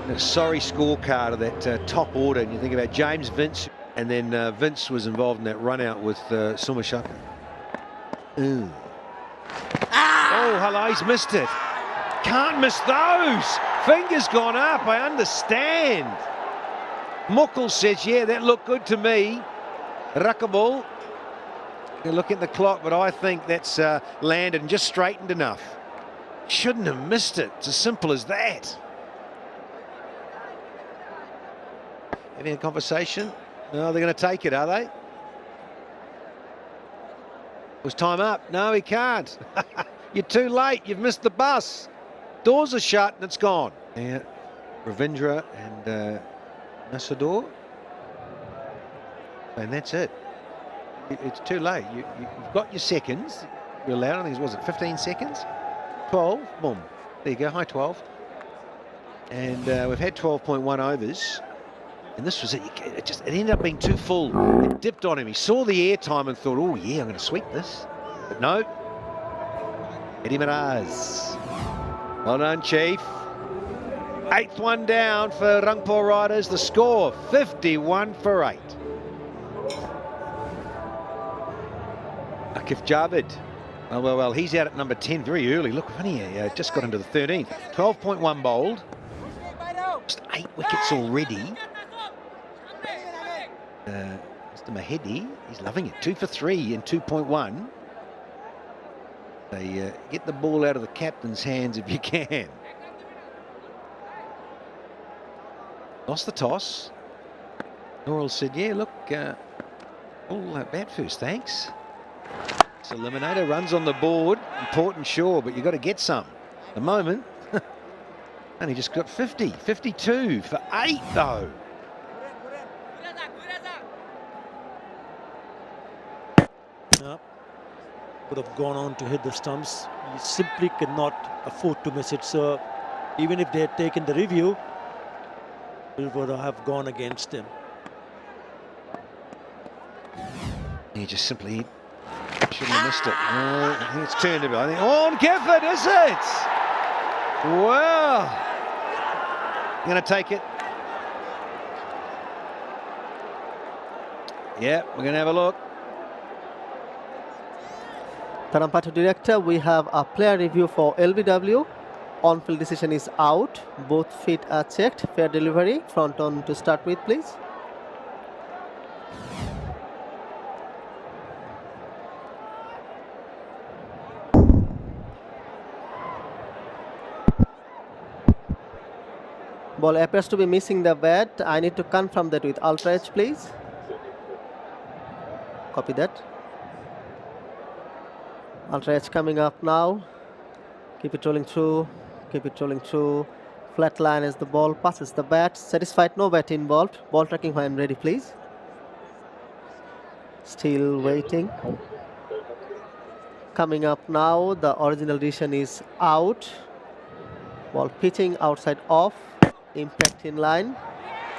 S8: A sorry scorecard of that top order, and you think about James Vince, and then Vince was involved in that run out with Sumashaka. Oh, hello, he's missed it. Can't miss those. Fingers gone up, I understand. Mukul says, yeah, that looked good to me. Raqib, you look at the clock, but I think that's landed and just straightened enough. Shouldn't have missed it. It's as simple as that. Having a conversation? No, they're going to take it, are they? Was time up? No, he can't. You're too late. You've missed the bus. Doors are shut and it's gone. Yeah, Ravindra and Nasador. And that's it. It's too late. You've got your seconds. You're allowed, I think, was it 15 seconds? 12, boom. There you go, high 12. And we've had 12.1 overs. And this was it. It ended up being too full. It dipped on him. He saw the air time and thought, oh, yeah, I'm going to sweep this. But no. 𝗃𝗧. Well done, Chief. 8th one down for Rangpur Riders. The score, 51 for 8. Akif Javed. Well, he's out at number 10 very early. Look, funny, he just got into the 13th. 12.1 bowled. Just 8 wickets already. 𝗃𝗵𝗂𝗃𝗃, he's loving it. 2 for 3 in 2.1. They get the ball out of the captain's hands if you can. Lost the toss. 𝗃𝗚𝗃𝗃 said, yeah, look, all bat first, thanks. So Eliminator runs on the board. Important, sure, but you've got to get some. At the moment, and he just got 50. 52 for 8, though.
S2: Would have gone on to hit the stumps. He simply cannot afford to miss it. So even if they had taken the review, it would have gone against him.
S8: He just simply shouldn't have missed it. I think it's turned a bit. I think on Gifford, is it? Wow. Going to take it. Yeah, we're going to have a look.
S5: Tarampatu director, we have a player review for LBW. On-field decision is out. Both feet are checked. Fair delivery. Front on to start with, please. Ball appears to be missing the bat. I need to confirm that with Ultra Edge, please. Copy that. Ultra Edge coming up now. Keep it rolling through. Keep it rolling through. Flat line as the ball passes the bat. Satisfied, no bat involved. Ball tracking when ready, please. Still waiting. Coming up now. The original decision is out. Ball pitching outside off. Impact in line.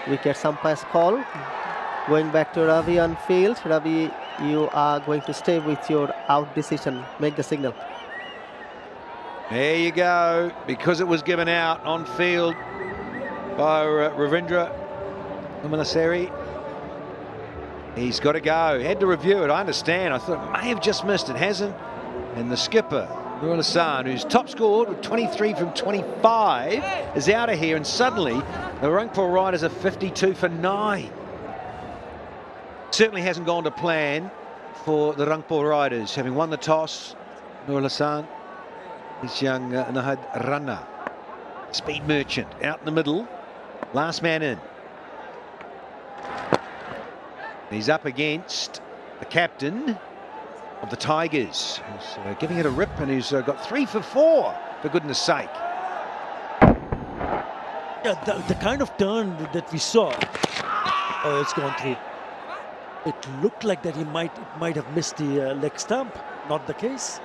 S5: Wicket umpire's call. Going back to Ravi on field. Ravi, you are going to stay with your out decision. Make the signal.
S8: There you go. Because it was given out on field by Ravindra Qualifier. He's got to go. Had to review it. I understand. I thought it may have just missed. It hasn't. And the skipper, 𝗃𝗚𝗃𝗃, who's top scored with 23 from 25, is out of here. And suddenly, the Rangpur Riders are 52 for 9. Certainly hasn't gone to plan for the Rangpur Riders, having won the toss. 𝗃𝗚𝗃𝗃, this young Nahad Rana, speed merchant, out in the middle, last man in. He's up against the captain of the Tigers, who's giving it a rip, and who's got 3 for 4, for goodness sake.
S2: Yeah, the kind of turn that we saw. Oh, it's gone through. It looked like that he might have missed the leg stump. Not the case.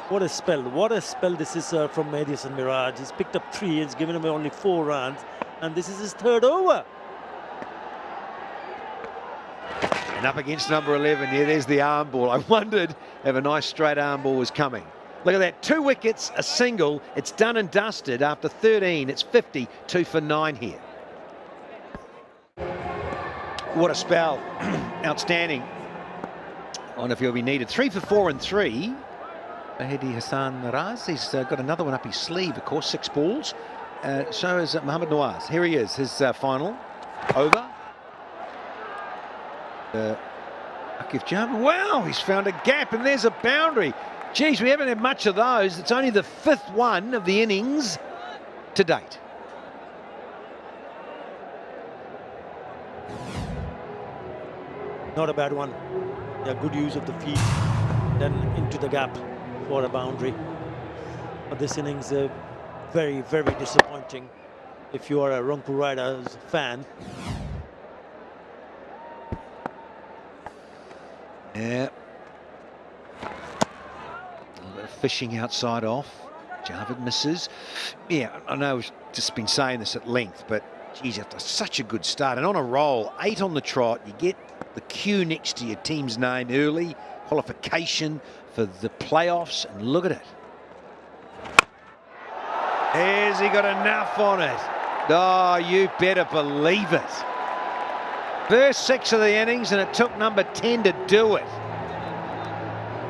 S2: What a spell! What a spell this is from Madison Mirage. He's picked up 3. It's given him only 4 runs, and this is his 3rd over.
S8: And up against number 11. Yeah, there's the arm ball. I wondered if a nice straight arm ball was coming. Look at that. 2 wickets, a single. It's done and dusted after 13. It's 52 for 9 here. What a spell. Outstanding. I wonder if he'll be needed. 3 for 4 and 3. Mehdi Hassan Raz. He's got another one up his sleeve, of course. 6 balls. So is Mohammad Nawaz. Here he is, his final over. Akif Javed. Wow, he's found a gap, and there's a boundary. Geez, we haven't had much of those. It's only the 5th one of the innings to date.
S2: Not a bad one. Yeah, good use of the feet, then into the gap for a boundary. But this innings is very, very disappointing if you are a Rangpur Riders fan.
S8: Yeah. A little bit of fishing outside off. Javed misses. Yeah, I know we've just been saying this at length, but geez, after such a good start and on a roll, 8 on the trot, you get the Q next to your team's name early, qualification for the playoffs, and look at it. Has he got enough on it? Oh, you better believe it. First 6 of the innings, and it took number 10 to do it.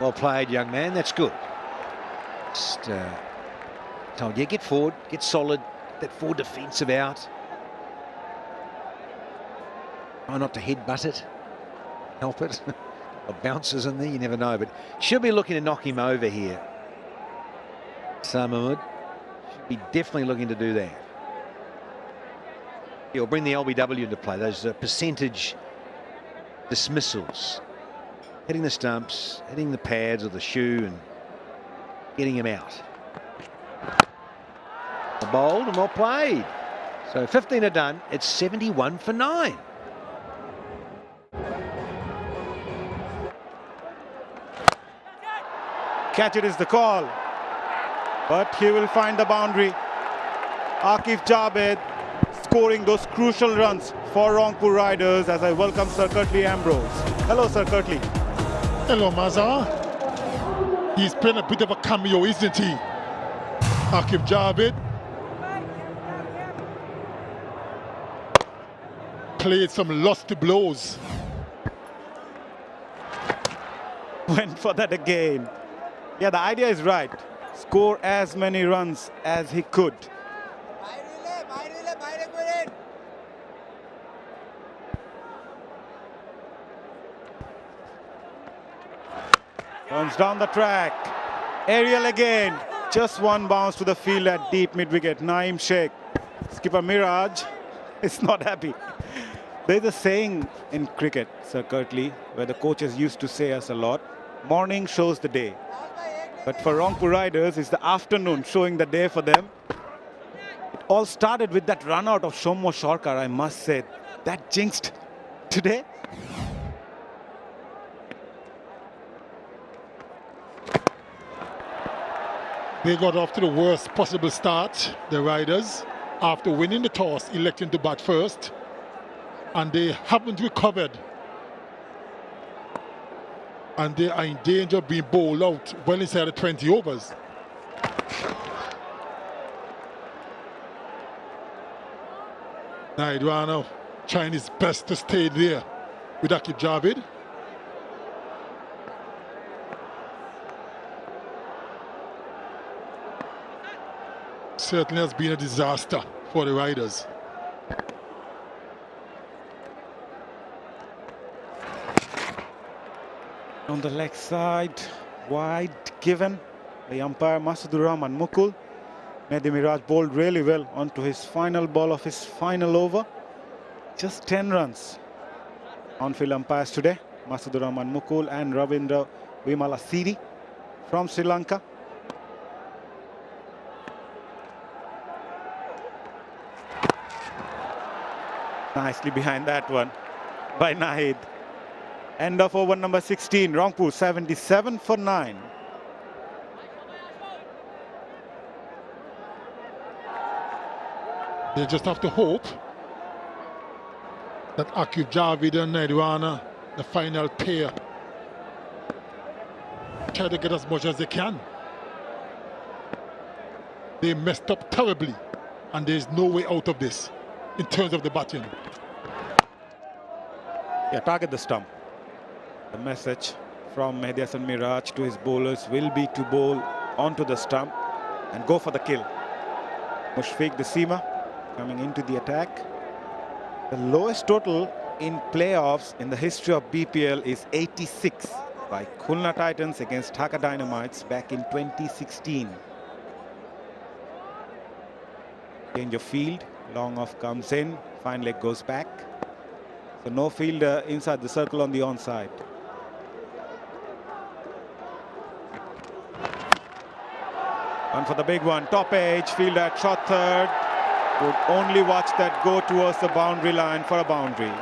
S8: Well played, young man. That's good. Just told you, get forward, get solid, get that forward defensive out. Try not to headbutt it. Help it. Or bounces in there, you never know. But should be looking to knock him over here. 𝗬𝗪 Mahmood should be definitely looking to do that. He'll bring the LBW into play, those percentage dismissals. Hitting the stumps, hitting the pads or the shoe and getting him out. Bowled and well played. So 15 are done, it's 71 for 9.
S1: Catch it is the call, but he will find the boundary. Akif Javed scoring those crucial runs for Rangpur Riders as I welcome 𝗃𝗏𝗄𝗃 Ambrose. Hello, 𝗃𝗏𝗄𝗃.
S3: Hello, Mazza. He's playing a bit of a cameo, isn't he? Akif Javed played some lusty blows.
S1: Went for that again. Yeah, the idea is right. Score as many runs as he could. Comes down the track. Aerial again. Just one bounce to the field at deep mid-wicket. Naeem Sheikh. Skipper Miraj is not happy. There's a saying in cricket, 𝗃𝗏𝗄𝗃, where the coaches used to say us a lot, morning shows the day. But for Rangpur Riders, it's the afternoon showing the day for them. It all started with that run out of Shommo Sarkar, I must say. That jinxed today.
S3: They got off to the worst possible start, the Riders, after winning the toss, electing to bat first. And they haven't recovered. And they are in danger of being bowled out well inside the 20 overs. Naidwana trying his best to stay there with Akif Javed. Certainly has been a disaster for the Riders.
S1: On the leg side, wide given. The umpire Masadur Rahman Mukul. Mehdi Miraj bowled really well onto his final ball of his final over. Just 10 runs. On-field umpires today, Masadur Rahman Mukul and Ravindra Vimalasiri from Sri Lanka. Nicely behind that one by Nahid. End of over number 16, Rangpur 77 for 9.
S3: They just have to hope that Akif Javed and Naidwana, the final pair, try to get as much as they can. They messed up terribly, and there's no way out of this in terms of the batting.
S1: Yeah, target the stump. The message from Mehdi Hasan Miraj to his bowlers will be to bowl onto the stump and go for the kill. Mushfiq the seamer coming into the attack. The lowest total in playoffs in the history of BPL is 86 by Khulna Titans against Dhaka Dynamites back in 2016. Change of field, long off comes in, fine leg goes back. So no fielder inside the circle on the onside. And for the big one, top edge, fielder at short third. Would only watch that go towards the boundary line for a boundary.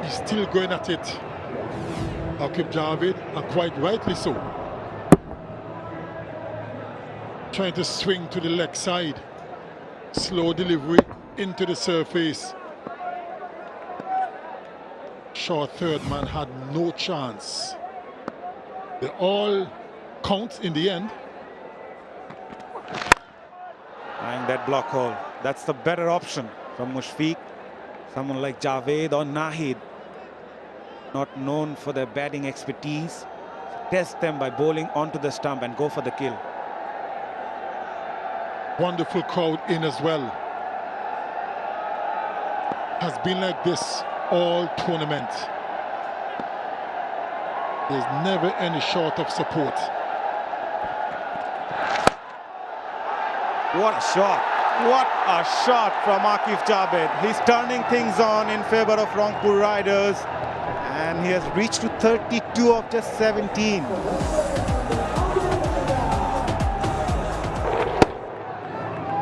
S3: He's still going at it, Akif Javed, and quite rightly so. Trying to swing to the leg side. Slow delivery into the surface. Short third man had no chance. They all count in the end.
S1: Eyeing that block hole. That's the better option from Mushfiq.
S9: Someone like Javed or Nahid, not known for their batting expertise, test them by bowling onto the stump and go for the kill.
S3: Wonderful crowd in as well. Has been like this all tournament. There's never any short of support.
S1: What a shot. What a shot from Akif Javed. He's turning things on in favor of Rangpur Riders. And he has reached to 32 of just 17.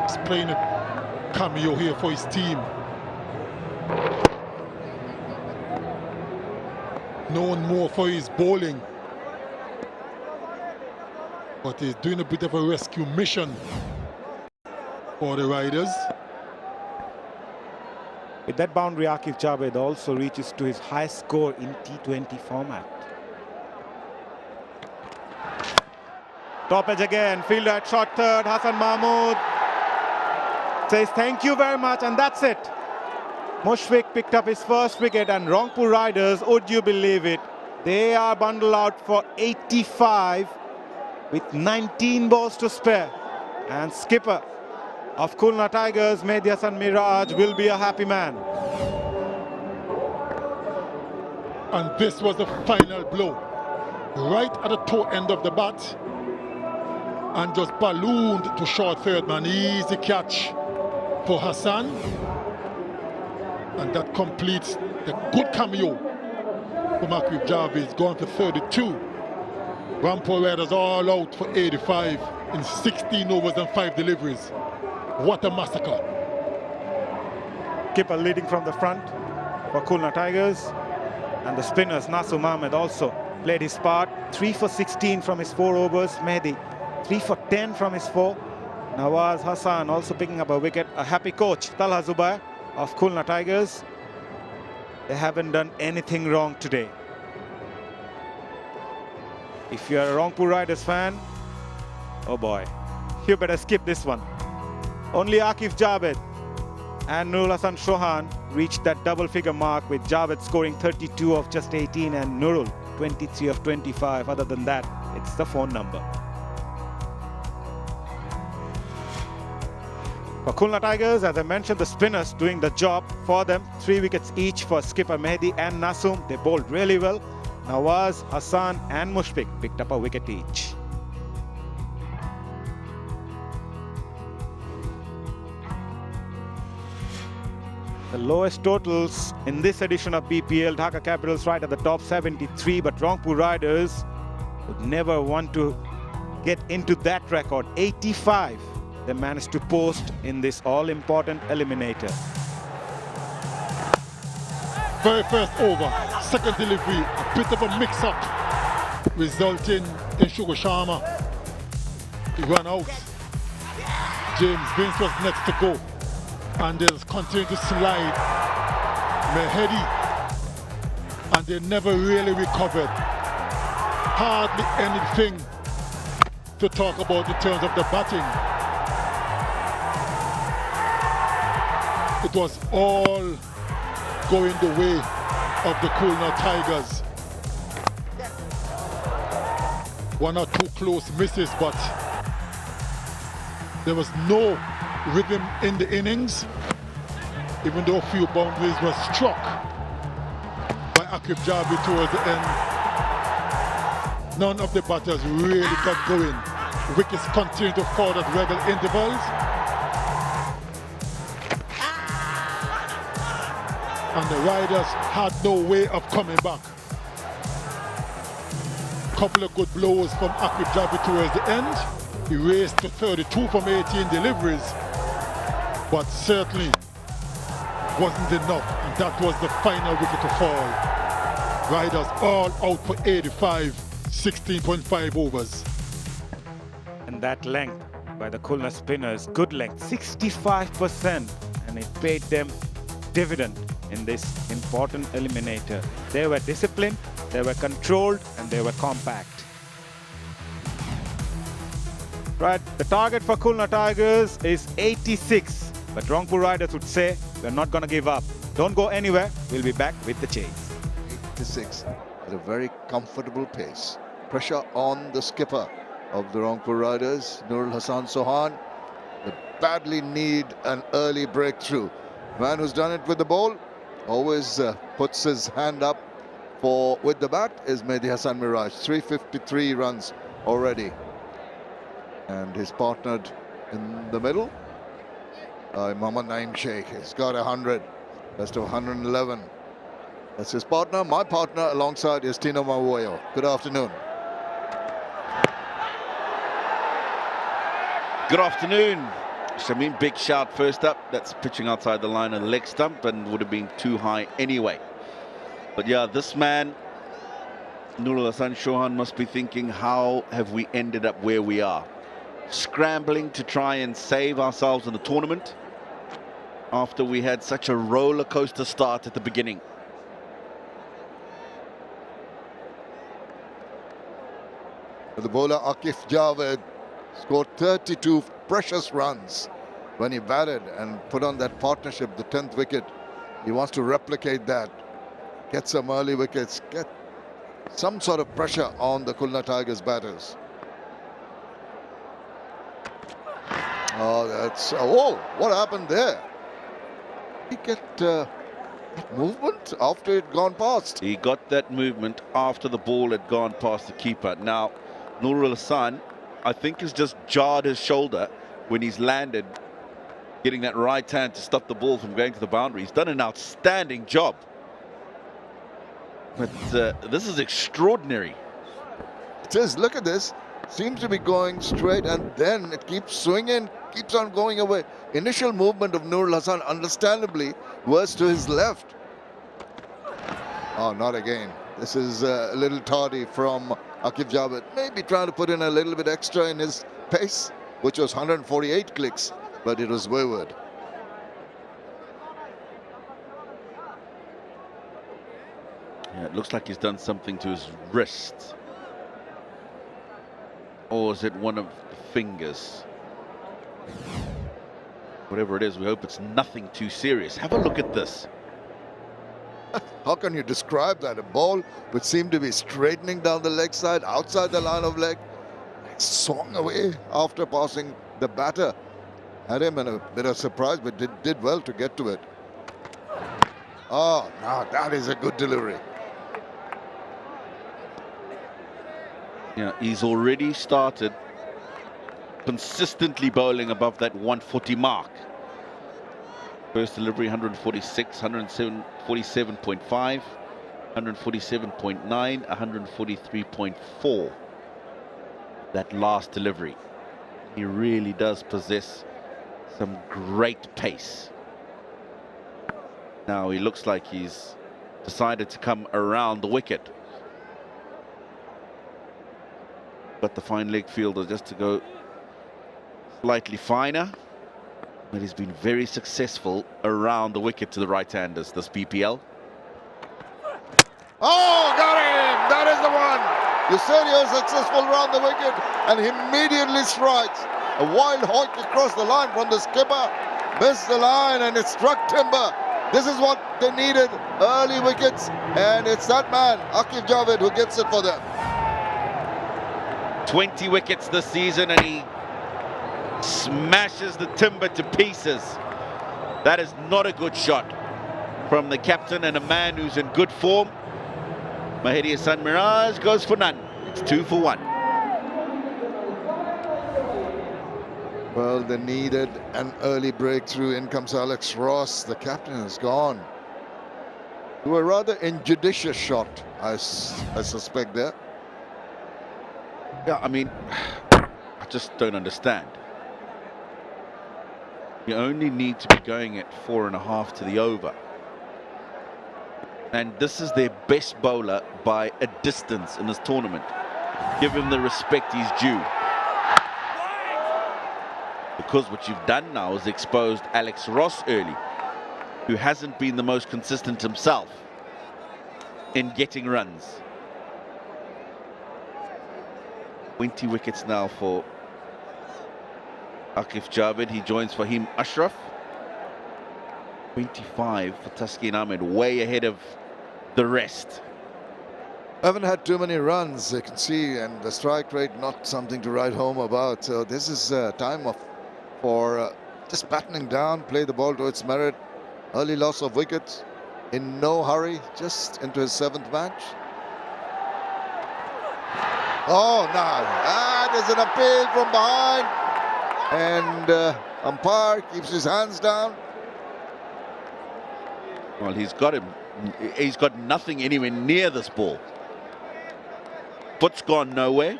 S3: He's playing a cameo here for his team. Known more for his bowling. But he's doing a bit of a rescue mission for the Riders.
S9: With that boundary, Akif Javed also reaches to his highest score in T20 format.
S1: Top edge again, fielder at short third, Hassan Mahmood says thank you very much, and that's it. Mushfiq picked up his first wicket, and Rangpur Riders, would you believe it, they are bundled out for 85 with 19 balls to spare. And skipper of Khulna Tigers, Mehdi Hasan Miraj, will be a happy man.
S3: And this was the final blow. Right at the toe end of the bat. And just ballooned to short third man. Easy catch for Hassan. And that completes the good cameo from Akif Javed. He's gone for 32. Rangpur Riders all out for 85 in 16 overs and 5 deliveries. What a massacre.
S1: Skipper leading from the front for Khulna Tigers. And the spinners, Nasu Ahmed, also played his part. 3 for 16 from his 4 overs. Mehdi, 3 for 10 from his 4. Nawaz Hassan also picking up a wicket. A happy coach, Talha Zubair of Khulna Tigers. They haven't done anything wrong today. If you're a Rangpur Riders fan, oh boy, you better skip this one. Only Akif Javed and Nurul Hasan Shohan reached that double-figure mark, with Javed scoring 32 of just 18 and Nurul 23 of 25. Other than that, it's the phone number. For Khulna Tigers, as I mentioned, the spinners doing the job for them. 3 wickets each for skipper Mehdi and Nasum. They bowled really well. Nawaz, Hassan and Mushfiq picked up a wicket each. The lowest totals in this edition of BPL, Dhaka Capitals right at the top, 73, but Rangpur Riders would never want to get into that record. 85 they managed to post in this all-important eliminator.
S3: Very first over, second delivery, a bit of a mix-up, resulting in Sugar Sharma. He ran out. James Vince was next to go. And they just continue to slide. Mehdi, and they never really recovered. Hardly anything to talk about in terms of the batting. It was all going the way of the Khulna Tigers. 1 or 2 close misses, but there was no rhythm in the innings, even though a few boundaries were struck by Akif Javed towards the end. None of the batters really got going. Wickets continued to fall at regular intervals. And the Riders had no way of coming back. Couple of good blows from Akif Javed towards the end. He raced to 32 from 18 deliveries, but certainly wasn't enough, and that was the final wicket to fall. Riders all out for 85, 16.5 overs.
S9: And that length by the Khulna spinners, good length, 65%, and it paid them dividend in this important eliminator. They were disciplined, they were controlled, and they were compact. Right, the target for Khulna Tigers is 86, but Rangpur Riders would say, we're not going to give up. Don't go anywhere. We'll be back with the chase.
S4: 86 at a very comfortable pace. Pressure on the skipper of the Rangpur Riders, Nurul Hassan Sohan. They badly need an early breakthrough. Man who's done it with the ball always puts his hand up with the bat is Mehdi Hasan Miraj. 353 runs already. And he's partnered in the middle. Mohammad Naeem Sheikh has got 100. Best of 111. That's his partner. My partner alongside is Tino Mawoyo. Good afternoon.
S7: Good afternoon. Shamim, big shout first up. That's pitching outside the line of the leg stump and would have been too high anyway. But yeah, this man, Nurul Hassan Sohan, must be thinking, how have we ended up where we are? Scrambling to try and save ourselves in the tournament after we had such a roller coaster start at the beginning.
S4: The bowler Akif Javed scored 32 precious runs when he batted and put on that partnership, the 10th wicket. He wants to replicate that, get some early wickets, get some sort of pressure on the Khulna Tigers batters. Oh, that's... Oh, what happened there? Did he get movement after it had gone past?
S7: He got that movement after the ball had gone past the keeper. Now, Nurul Hassan, I think, has just jarred his shoulder when he's landed, getting that right hand to stop the ball from going to the boundary. He's done an outstanding job. But this is extraordinary.
S4: It is. Look at this. Seems to be going straight and then it keeps swinging, keeps on going away. Initial movement of Nurul Hassan, understandably, was to his left. Oh, not again. This is a little tardy from Akif Javed. Maybe trying to put in a little bit extra in his pace, which was 148 clicks, but it was wayward.
S7: Yeah, it looks like he's done something to his wrist. Or is it one of the fingers? Whatever it is, we hope it's nothing too serious. Have a look at this.
S4: How can you describe that? A ball which seemed to be straightening down the leg side, outside the line of leg, swung away after passing the batter. Had him in a bit of surprise, but did well to get to it. Oh, now that is a good delivery.
S7: Yeah, he's already started consistently bowling above that 140 mark. First delivery 146, 147.5, 147.9, 143.4. That last delivery. He really does possess some great pace. Now he looks like he's decided to come around the wicket. But the fine leg fielder just to go slightly finer. But he's been very successful around the wicket to the right-handers, this BPL.
S4: Oh, got him! That is the one! You said he was successful around the wicket, and he immediately strikes. A wild hoik across the line from the skipper. Missed the line, and it struck timber. This is what they needed, early wickets, and it's that man, Akif Javed, who gets it for them.
S7: 20 wickets this season, and he smashes the timber to pieces. That is not a good shot from the captain and a man who's in good form. Mehdi Hasan Miraj goes for none. It's 2 for 1.
S4: Well, they needed an early breakthrough. In comes Alex Ross. The captain is gone. To a rather injudicious shot, I suspect there.
S7: Yeah, I mean, I just don't understand. You only need to be going at 4.5 to the over. And this is their best bowler by a distance in this tournament. Give him the respect he's due. Because what you've done now is exposed Alex Ross early, who hasn't been the most consistent himself in getting runs. 20 wickets now for Akif Javed. He joins Fahim Ashraf. 25 for Taskin Ahmed, way ahead of the rest.
S4: Haven't had too many runs, you can see, and the strike rate not something to write home about. So this is time for just battening down, play the ball to its merit. Early loss of wickets, in no hurry, just into his 7th match. Oh, no, that is an appeal from behind, and umpire keeps his hands down.
S7: Well, he's got him. He's got nothing anywhere near this ball. Foot's gone nowhere.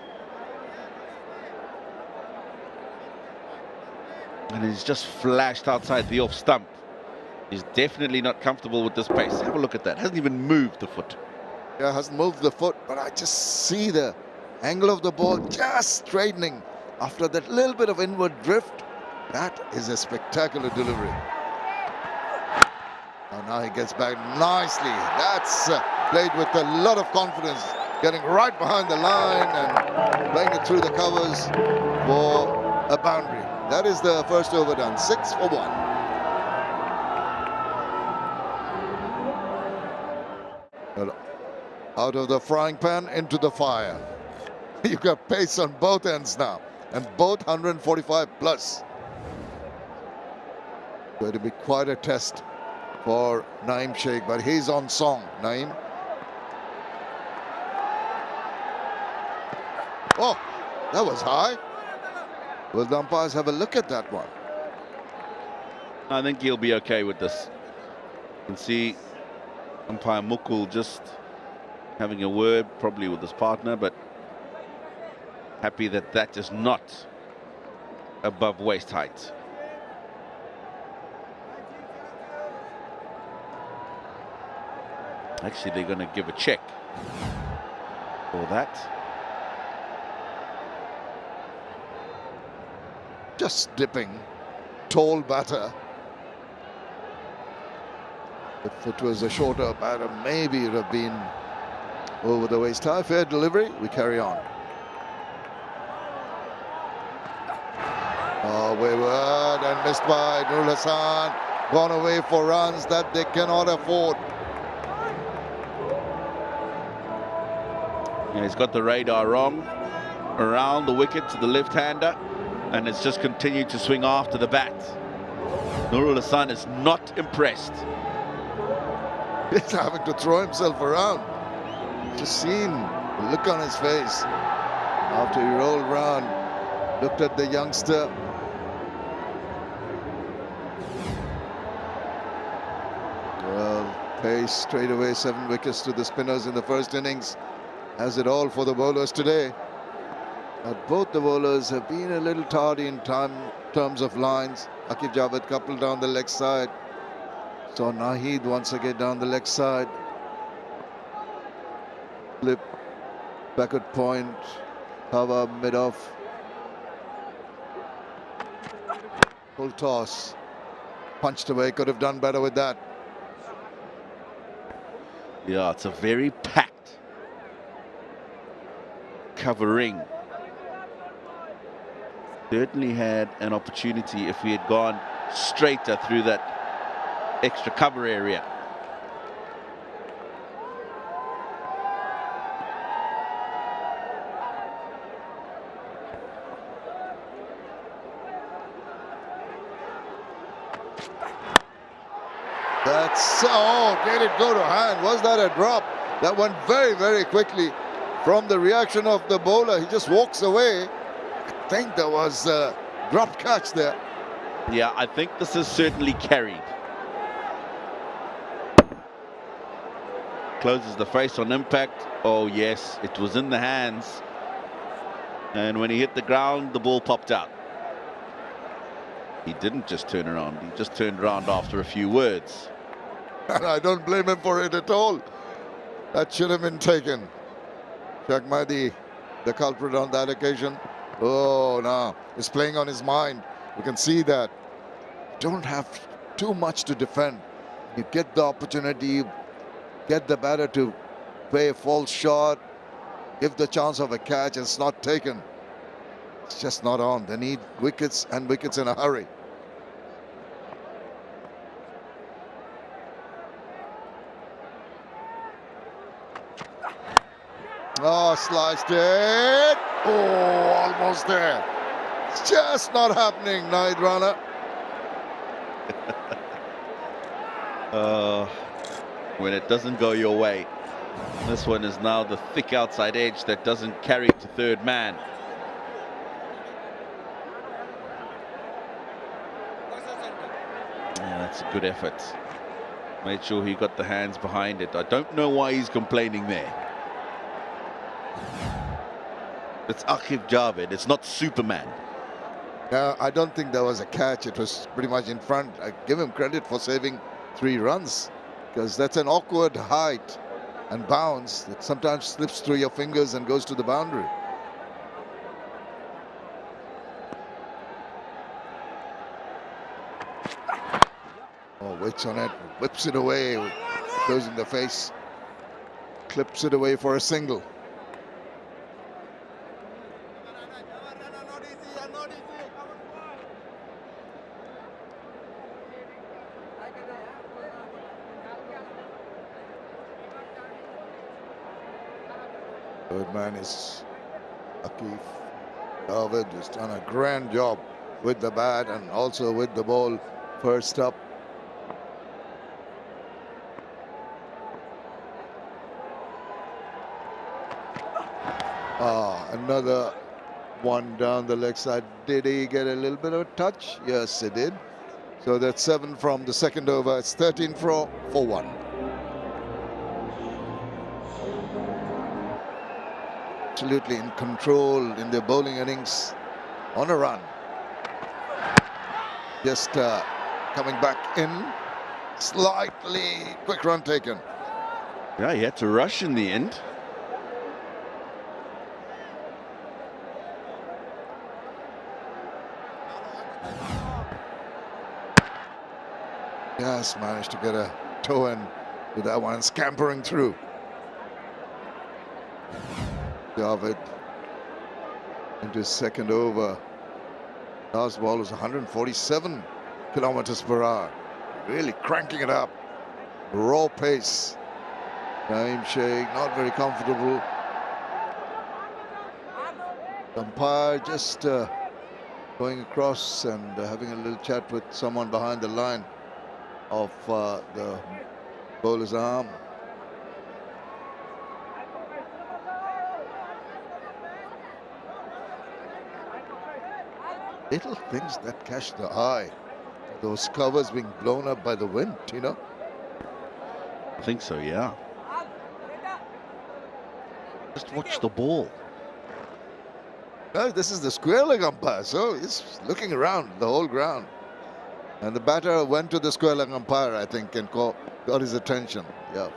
S7: And he's just flashed outside the off stump. He's definitely not comfortable with this pace. Have a look at that. Hasn't even moved the foot.
S4: Yeah, hasn't moved the foot, but I just see the angle of the ball just straightening after that little bit of inward drift. That is a spectacular delivery. And now he gets back nicely. That's played with a lot of confidence, getting right behind the line and playing it through the covers for a boundary. That is the first over done, 6 for 1. Well, out of the frying pan into the fire. You've got pace on both ends now, and both 145 plus. Going to be quite a test for Naeem Sheikh, but he's on song. Naeem. Oh, that was high. Will the umpires have a look at that one?
S7: I think he'll be okay with this. You can see umpire Mukul just having a word, probably with his partner, but happy that that is not above waist height. Actually, they're going to give a check for that.
S4: Just dipping, tall batter. If it was a shorter batter, maybe it would have been over the waist high. Fair delivery, we carry on. Oh, wayward and missed by Nurul Hassan. Gone away for runs that they cannot afford.
S7: Yeah, he's got the radar wrong around the wicket to the left-hander, and it's just continued to swing after the bat. Nurul Hassan is not impressed.
S4: He's having to throw himself around. Just seen the look on his face after he rolled round, looked at the youngster. Well, pace straight away, 7 wickets to the spinners in the first innings. Has it all for the bowlers today. But both the bowlers have been a little tardy in terms of lines. Akif Javed coupled down the leg side. So Naheed once again down the leg side. Flip, backward point, cover, mid-off. Full toss. Punched away, could have done better with that.
S7: Yeah, it's a very packed covering. Certainly had an opportunity if we had gone straighter through that extra cover area.
S4: That's, oh, did it go to hand? Was that a drop? That went very, very quickly from the reaction of the bowler. He just walks away. I think there was a drop catch there.
S7: Yeah, I think this is certainly carried. Closes the face on impact. Oh yes, it was in the hands. And when he hit the ground, the ball popped out. He didn't just turn around, he just turned around after a few words.
S4: And I don't blame him for it at all. That should have been taken. 𝗃𝗵𝗽𝗍, the culprit on that occasion. Oh, no, it's playing on his mind. You can see that. Don't have too much to defend. You get the opportunity, you get the batter to play a false shot, give the chance of a catch, and it's not taken. It's just not on. They need wickets, and wickets in a hurry. Oh, sliced it. Oh, almost there. It's just not happening, Naid
S7: When it doesn't go your way. This one is now the thick outside edge that doesn't carry to third man. Yeah, that's a good effort. Made sure he got the hands behind it. I don't know why he's complaining there. It's Akif Javed, it's not Superman.
S4: Yeah, I don't think there was a catch. It was pretty much in front. I give him credit for saving 3 runs, because that's an awkward height and bounce that sometimes slips through your fingers and goes to the boundary. Oh, waits on it, whips it away, closing the face, clips it away for a single. Third man is Akif Javed, has done a grand job with the bat and also with the ball first up. Another one down the leg side. Did he get a little bit of a touch? Yes, he did. So that's 7 from the second over. It's 13 for 1. Absolutely in control in their bowling innings, on a run. Just coming back in, slightly quick run taken.
S7: Yeah, he had to rush in the end.
S4: Yes, managed to get a toe in with that one, scampering through. Javed into his second over. Last ball was 147 kilometers per hour. Really cranking it up. Raw pace. Naeem Sheikh not very comfortable. Umpire just going across and having a little chat with someone behind the line of the bowler's arm. Little things that catch the eye. Those covers being blown up by the wind, you know?
S7: I think so, yeah. Just watch the ball.
S4: Well, this is the square leg umpire, so he's looking around the whole ground. And the batter went to the square leg umpire, I think, and got his attention. Yeah.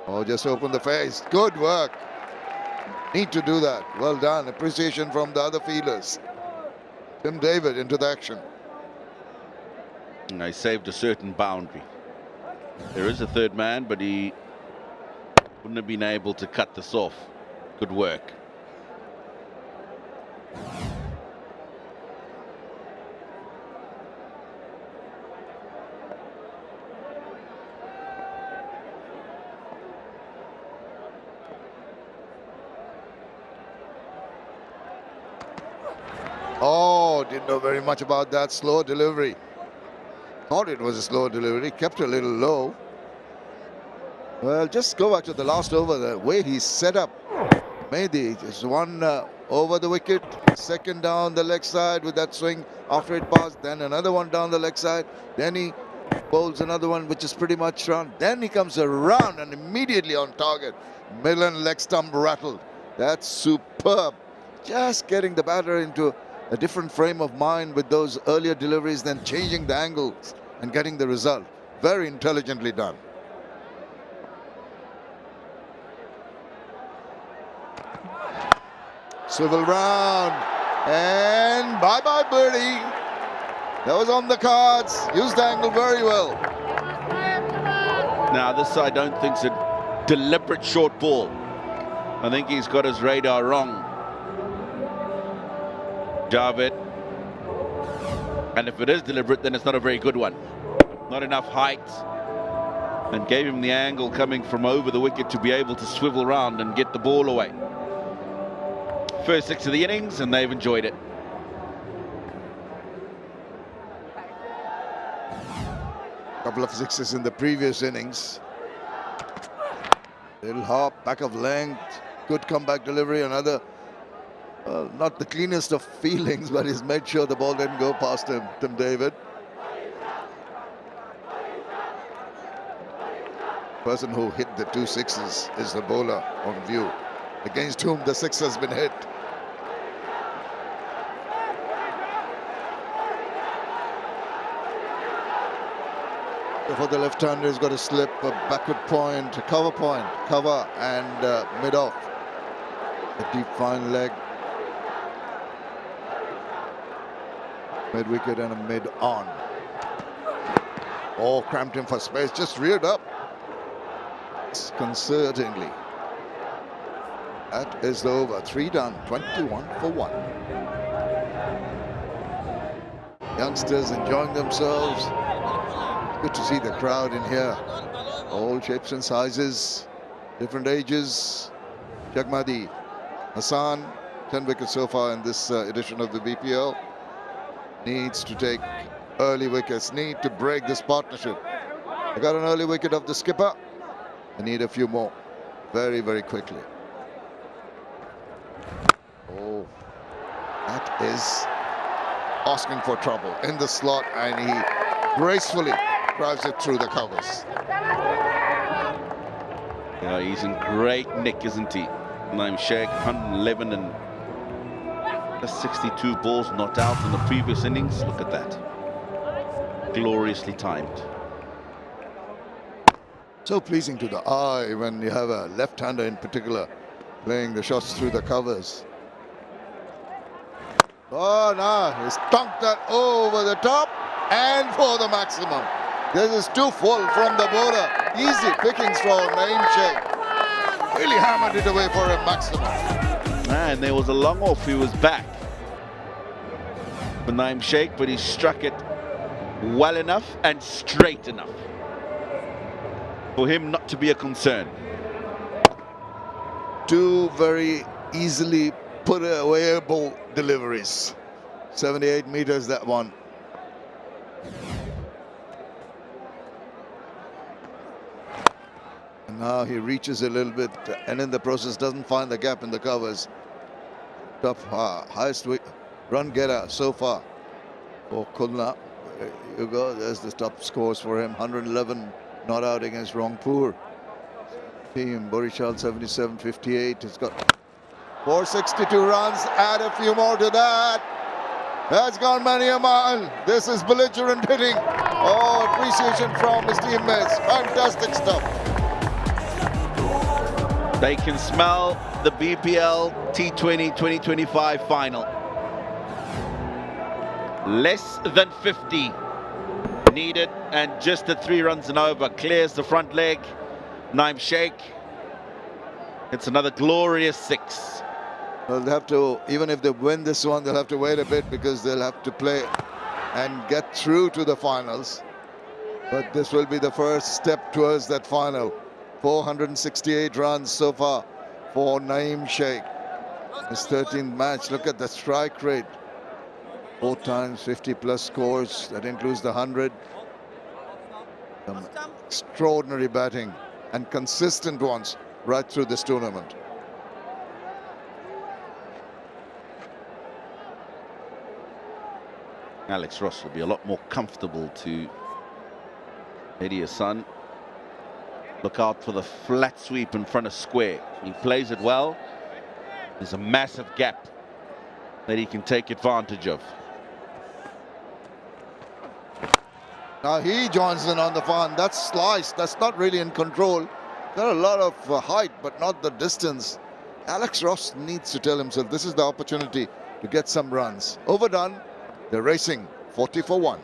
S4: Oh, just open the face. Good work. Need to do that. Well done. Appreciation from the other fielders. Tim David into the action.
S7: And he saved a certain boundary. There is a third man, but he wouldn't have been able to cut this off. Good work.
S4: Oh, didn't know very much about that slow delivery. Thought it was a slow delivery, kept a little low. Well, just go back to the last over, the way he set up Mehdi. Just one over the wicket, second down the leg side with that swing after it passed, then another one down the leg side, then he bowls another one which is pretty much round, then he comes around and immediately on target. Middle and leg stump rattled. That's superb. Just getting the batter into a different frame of mind with those earlier deliveries, then changing the angles and getting the result. Very intelligently done. Swivel round and bye-bye birdie. That was on the cards. Used the angle very well.
S7: Now this I don't think is a deliberate short ball. I think he's got his radar wrong. Javed. And if it is deliberate, then it's not a very good one. Not enough height. and gave him the angle coming from over the wicket to be able to swivel round and get the ball away. First 6 of the innings, and they've enjoyed it.
S4: Couple of sixes in the previous innings. Little hop, back of length, good comeback delivery. Another, not the cleanest of feelings, but he's made sure the ball didn't go past him, Tim David. Person who hit the 2 sixes is the bowler on view, against whom the 6 has been hit. For the left-hander, he's got to slip a backward point, a cover and mid-off. A deep fine leg. Mid-wicket and a mid-on. Oh, cramped him for space, just reared up. Disconcertingly. That is over. 3 done, 21 for 1. Youngsters enjoying themselves. Good to see the crowd in here. All shapes and sizes, different ages. Jagmadi Hassan, 10 wickets so far in this edition of the BPL. Needs to take early wickets, need to break this partnership. They got an early wicket of the skipper. They need a few more very, very quickly. Oh, that is asking for trouble in the slot, and he gracefully drives it through the covers.
S7: Yeah, he's in great nick, isn't he? 𝗫𝗫𝐺, 111 and just 62 balls not out in the previous innings. Look at that. Gloriously timed.
S4: So pleasing to the eye when you have a left-hander in particular playing the shots through the covers. Oh, no, he's dunked that over the top and for the maximum. This is too full from the bowler. Easy pickings from 𝗫𝗫𝐺. Really hammered it away for a maximum.
S7: And there was a long off. He was back for 𝗫𝗫𝐺, but he struck it well enough and straight enough for him not to be a concern.
S4: 2 very easily put awayable deliveries. 78 meters, that one. And now he reaches a little bit and in the process doesn't find the gap in the covers. Top highest run getter so far for Khulna. There you go, there's the top scores for him. 111 not out against Rangpur. Team Borichal 77-58. He's got 462 runs. Add a few more to that. That's gone many a mile. This is belligerent hitting. Oh, appreciation from his teammates. Fantastic stuff.
S7: They can smell the BPL T20 2025 final. Less than 50 needed, and just at 3 runs and over. Clears the front leg. 𝗫𝗫𝐺. It's another glorious 6.
S4: Well, they'll have to, even if they win this one, they'll have to wait a bit because they'll have to play and get through to the finals. But this will be the first step towards that final. 468 runs so far for 𝗫𝗫𝐺. His 13th match. Look at the strike rate. 4 times 50+ scores. That includes the 100. Some extraordinary batting and consistent ones right through this tournament.
S7: Alex Ross will be a lot more comfortable to Mehdi Hassan. Look out for the flat sweep in front of square. He plays it well. There's a massive gap that he can take advantage of.
S4: Now he joins in on the fun. That's sliced. That's not really in control. Got a lot of height, but not the distance. Alex Ross needs to tell himself this is the opportunity to get some runs. Overdone. They're racing 40 for 1.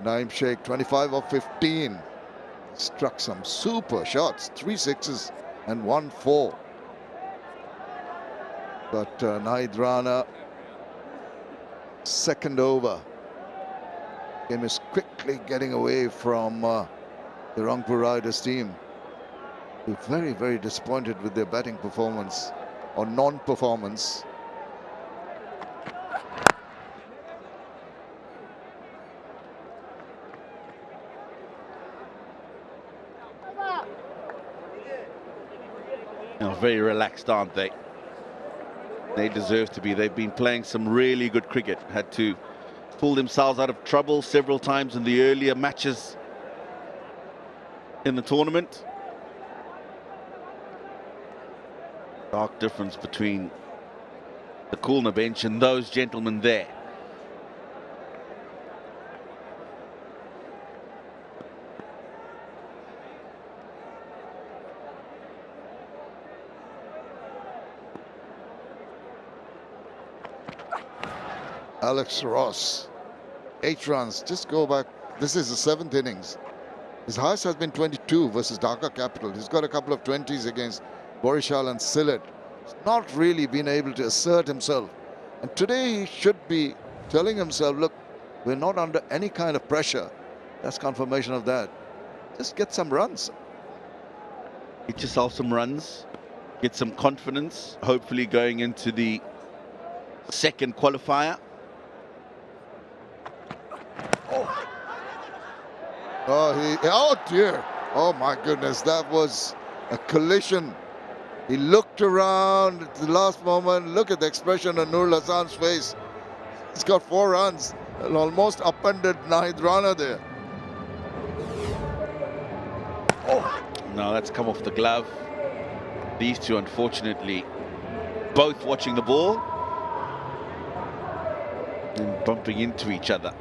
S4: 𝗫𝗫𝐺 25 of 15. Struck some super shots. 3 sixes and 1 4. But Nahid Rana, second over. Game is quickly getting away from the Rangpur Riders team. They're very, very disappointed with their batting performance or non-performance.
S7: Very relaxed, aren't they? They deserve to be. They've been playing some really good cricket. Had to pull themselves out of trouble several times in the earlier matches in the tournament. Stark difference between the Khulna bench and those gentlemen there.
S4: Alex Ross, 8 runs. Just go back. This is the 7th innings. His highest has been 22 versus Dhaka Capital. He's got a couple of 20s against Borishal and Sylhet. He's not really been able to assert himself. And today he should be telling himself, look, we're not under any kind of pressure. That's confirmation of that. Just get some runs.
S7: Get yourself some runs. Get some confidence, hopefully going into the second qualifier.
S4: Oh dear. Oh my goodness, that was a collision. He looked around at the last moment. Look at the expression on Nurul Hasan's face. He's got 4 runs and almost upended Nahid Rana there.
S7: No, that's come off the glove. These two, unfortunately, both watching the ball and bumping into each other.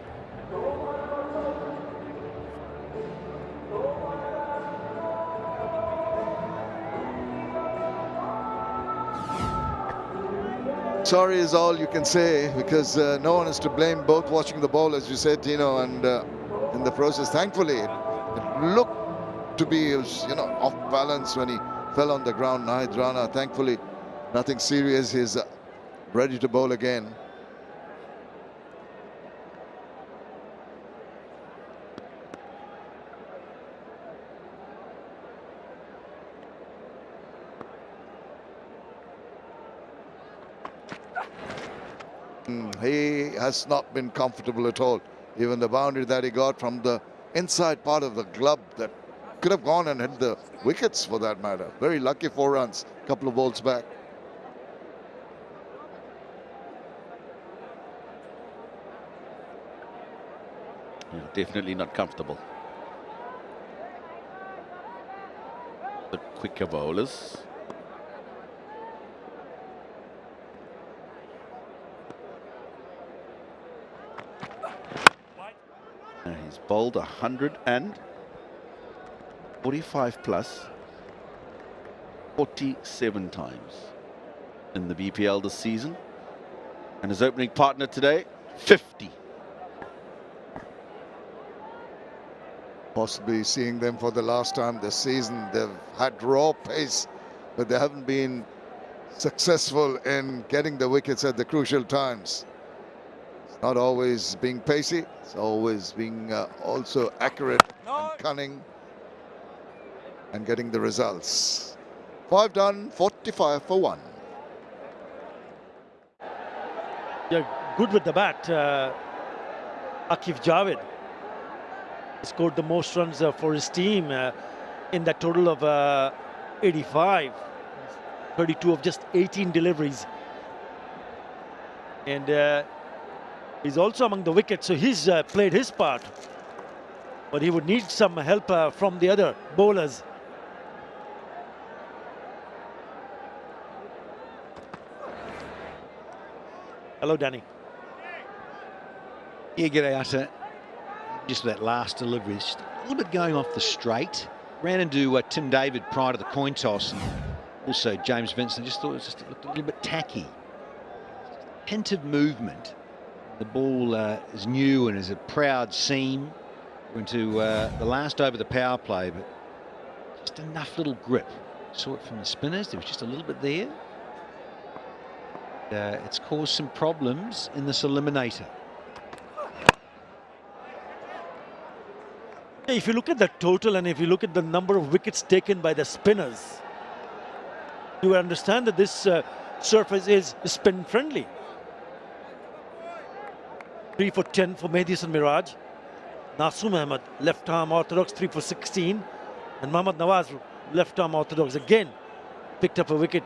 S4: Sorry is all you can say, because no one is to blame, both watching the ball, as you said, Tino, and in the process, thankfully, it looked to be, off balance when he fell on the ground. Nahid Rana, thankfully, nothing serious. He's ready to bowl again. He has not been comfortable at all. Even the boundary that he got from the inside part of the glove that could have gone and hit the wickets for that matter. Very lucky 4 runs, a couple of balls back.
S7: Yeah, definitely not comfortable. The quicker bowlers. He's bowled 145 plus 47 times in the BPL this season. And his opening partner today, 50.
S4: Possibly seeing them for the last time this season. They've had raw pace, but they haven't been successful in getting the wickets at the crucial times. It's not always being pacey, it's always being also accurate and cunning and getting the results. 5 done, 45 for 1.
S2: Yeah, good with the bat. Akif Javed scored the most runs for his team in that total of 85. 32 of just 18 deliveries. And he's also among the wickets, so he's played his part. But he would need some help from the other bowlers. Hello, Danny.
S8: Yeah, g'day, Utter. Just that last delivery, just a little bit going off the straight. Ran into Tim David prior to the coin toss, and also James Vincent. Just thought it just looked a little bit tacky. Hint of movement. The ball is new and is a proud seam into the last over the power play, but just enough little grip. Saw it from the spinners. There was just a little bit there. It's caused some problems in this eliminator.
S2: If you look at the total and if you look at the number of wickets taken by the spinners, you understand that this surface is spin friendly. 3 for 10 for Mehdi Hasan Miraj. Nasoom Ahmed, left arm orthodox, 3 for 16. And Mohammad Nawaz, left arm orthodox, again picked up a wicket.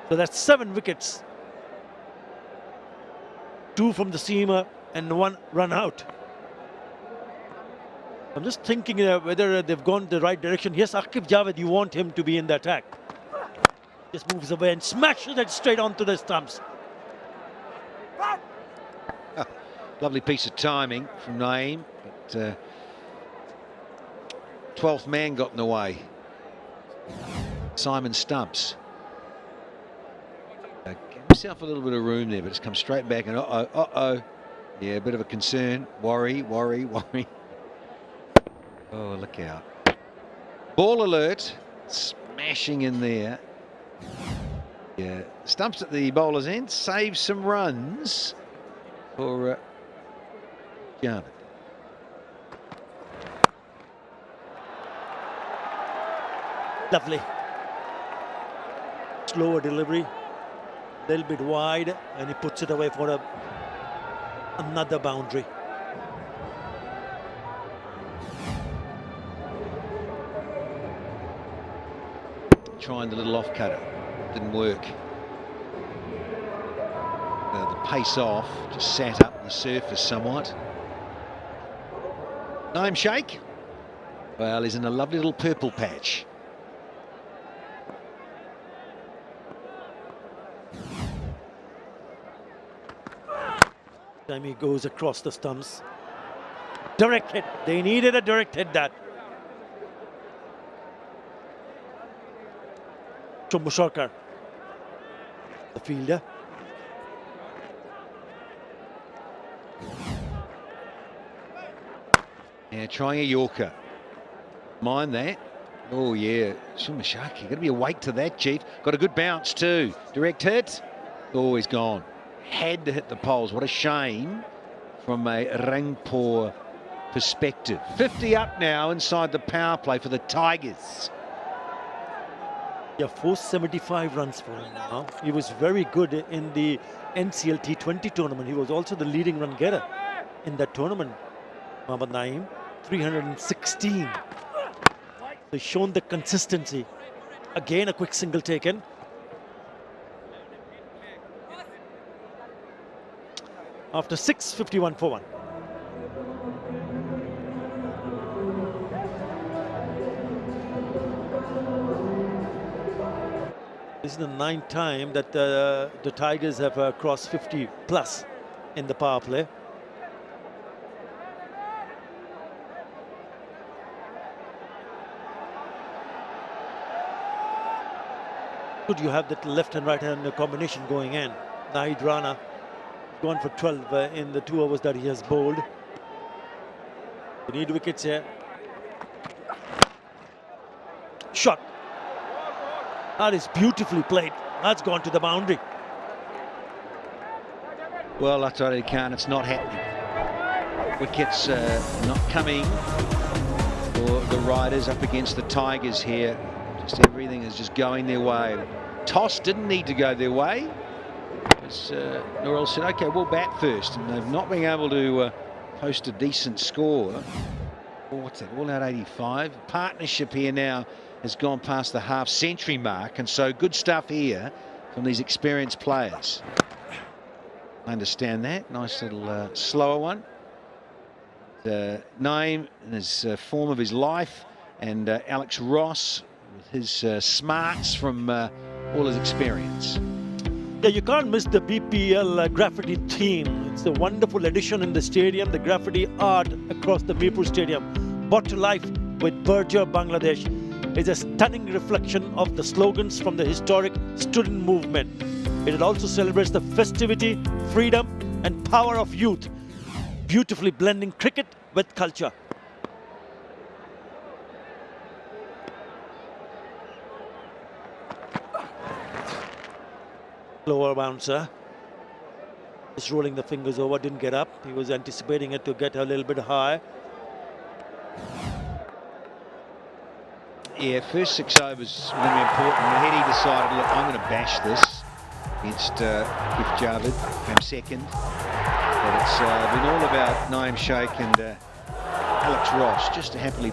S2: So that's 7 wickets. 2 from the seamer and 1 run out. I'm just thinking whether they've gone the right direction. Yes, Akif Javed, you want him to be in the attack. Just moves away and smashes it straight onto the stumps.
S8: Lovely piece of timing from Naeem, but 12th man got in the way. Simon Stumps. Give himself a little bit of room there, but it's come straight back and uh-oh. Yeah, a bit of a concern. Worry. Oh, look out. Ball alert. Smashing in there. Yeah, Stumps at the bowler's end. Saves some runs for Javed.
S2: Lovely. Slower delivery. A little bit wide, and he puts it away for another boundary.
S8: Trying the little off cutter, didn't work. The pace off just sat up the surface somewhat. 𝗂𝗍𝗫𝗍. Well, he's in a lovely little purple patch.
S2: Time he goes across the stumps. Direct hit. They needed a direct hit that. 𝗃𝗵𝗃𝗀𝗃, the fielder.
S8: Yeah, trying a Yorker. Mind that. Oh, yeah. 𝗃𝗵𝗃𝗍𝗃. Got to be awake to that, Chief. Got a good bounce, too. Direct hit. Oh, he's gone. Had to hit the poles. What a shame from a Rangpur perspective. 50 up now inside the power play for the Tigers.
S2: Yeah, 475 runs for him now. He was very good in the NCL T20 tournament. He was also the leading run getter in that tournament. Mohammad Naeem, 316. So he's shown the consistency. Again, a quick single taken. After 6, 51 for 1. This is the 9th time that the Tigers have crossed 50 plus in the power play. Could you have that left and right hand combination going in? Nahid Rana gone for 12 in the 2 overs that he has bowled. They need wickets here. Shot. That is beautifully played. That's gone to the boundary.
S8: Well, 𝗃𝗃𝗃𝗃, it's not happening. Wickets not coming for the Riders up against the Tigers here. Just everything is just going their way. Toss didn't need to go their way. Norrell said, okay, we'll bat first. And they've not been able to post a decent score. Oh, what's that? All out 85. Partnership here now has gone past the half-century mark, and so good stuff here from these experienced players. I understand that. Nice little slower one. Naeem in his form of his life, and Alex Ross with his smarts from all his experience.
S2: Yeah, you can't miss the BPL graffiti theme. It's a wonderful addition in the stadium, the graffiti art across the Mirpur Stadium. Brought to life with Berger, Bangladesh. Is a stunning reflection of the slogans from the historic student movement. It also celebrates the festivity, freedom, and power of youth, beautifully blending cricket with culture. Lower bouncer. Just rolling the fingers over, didn't get up. He was anticipating it to get a little bit high.
S8: Yeah, first 6 overs going to be important. Hed decided, look, I'm going to bash this against Akif Javed, came second. But it's been all about 𝗂𝗍𝗂𝗍 and Alex Ross just to happily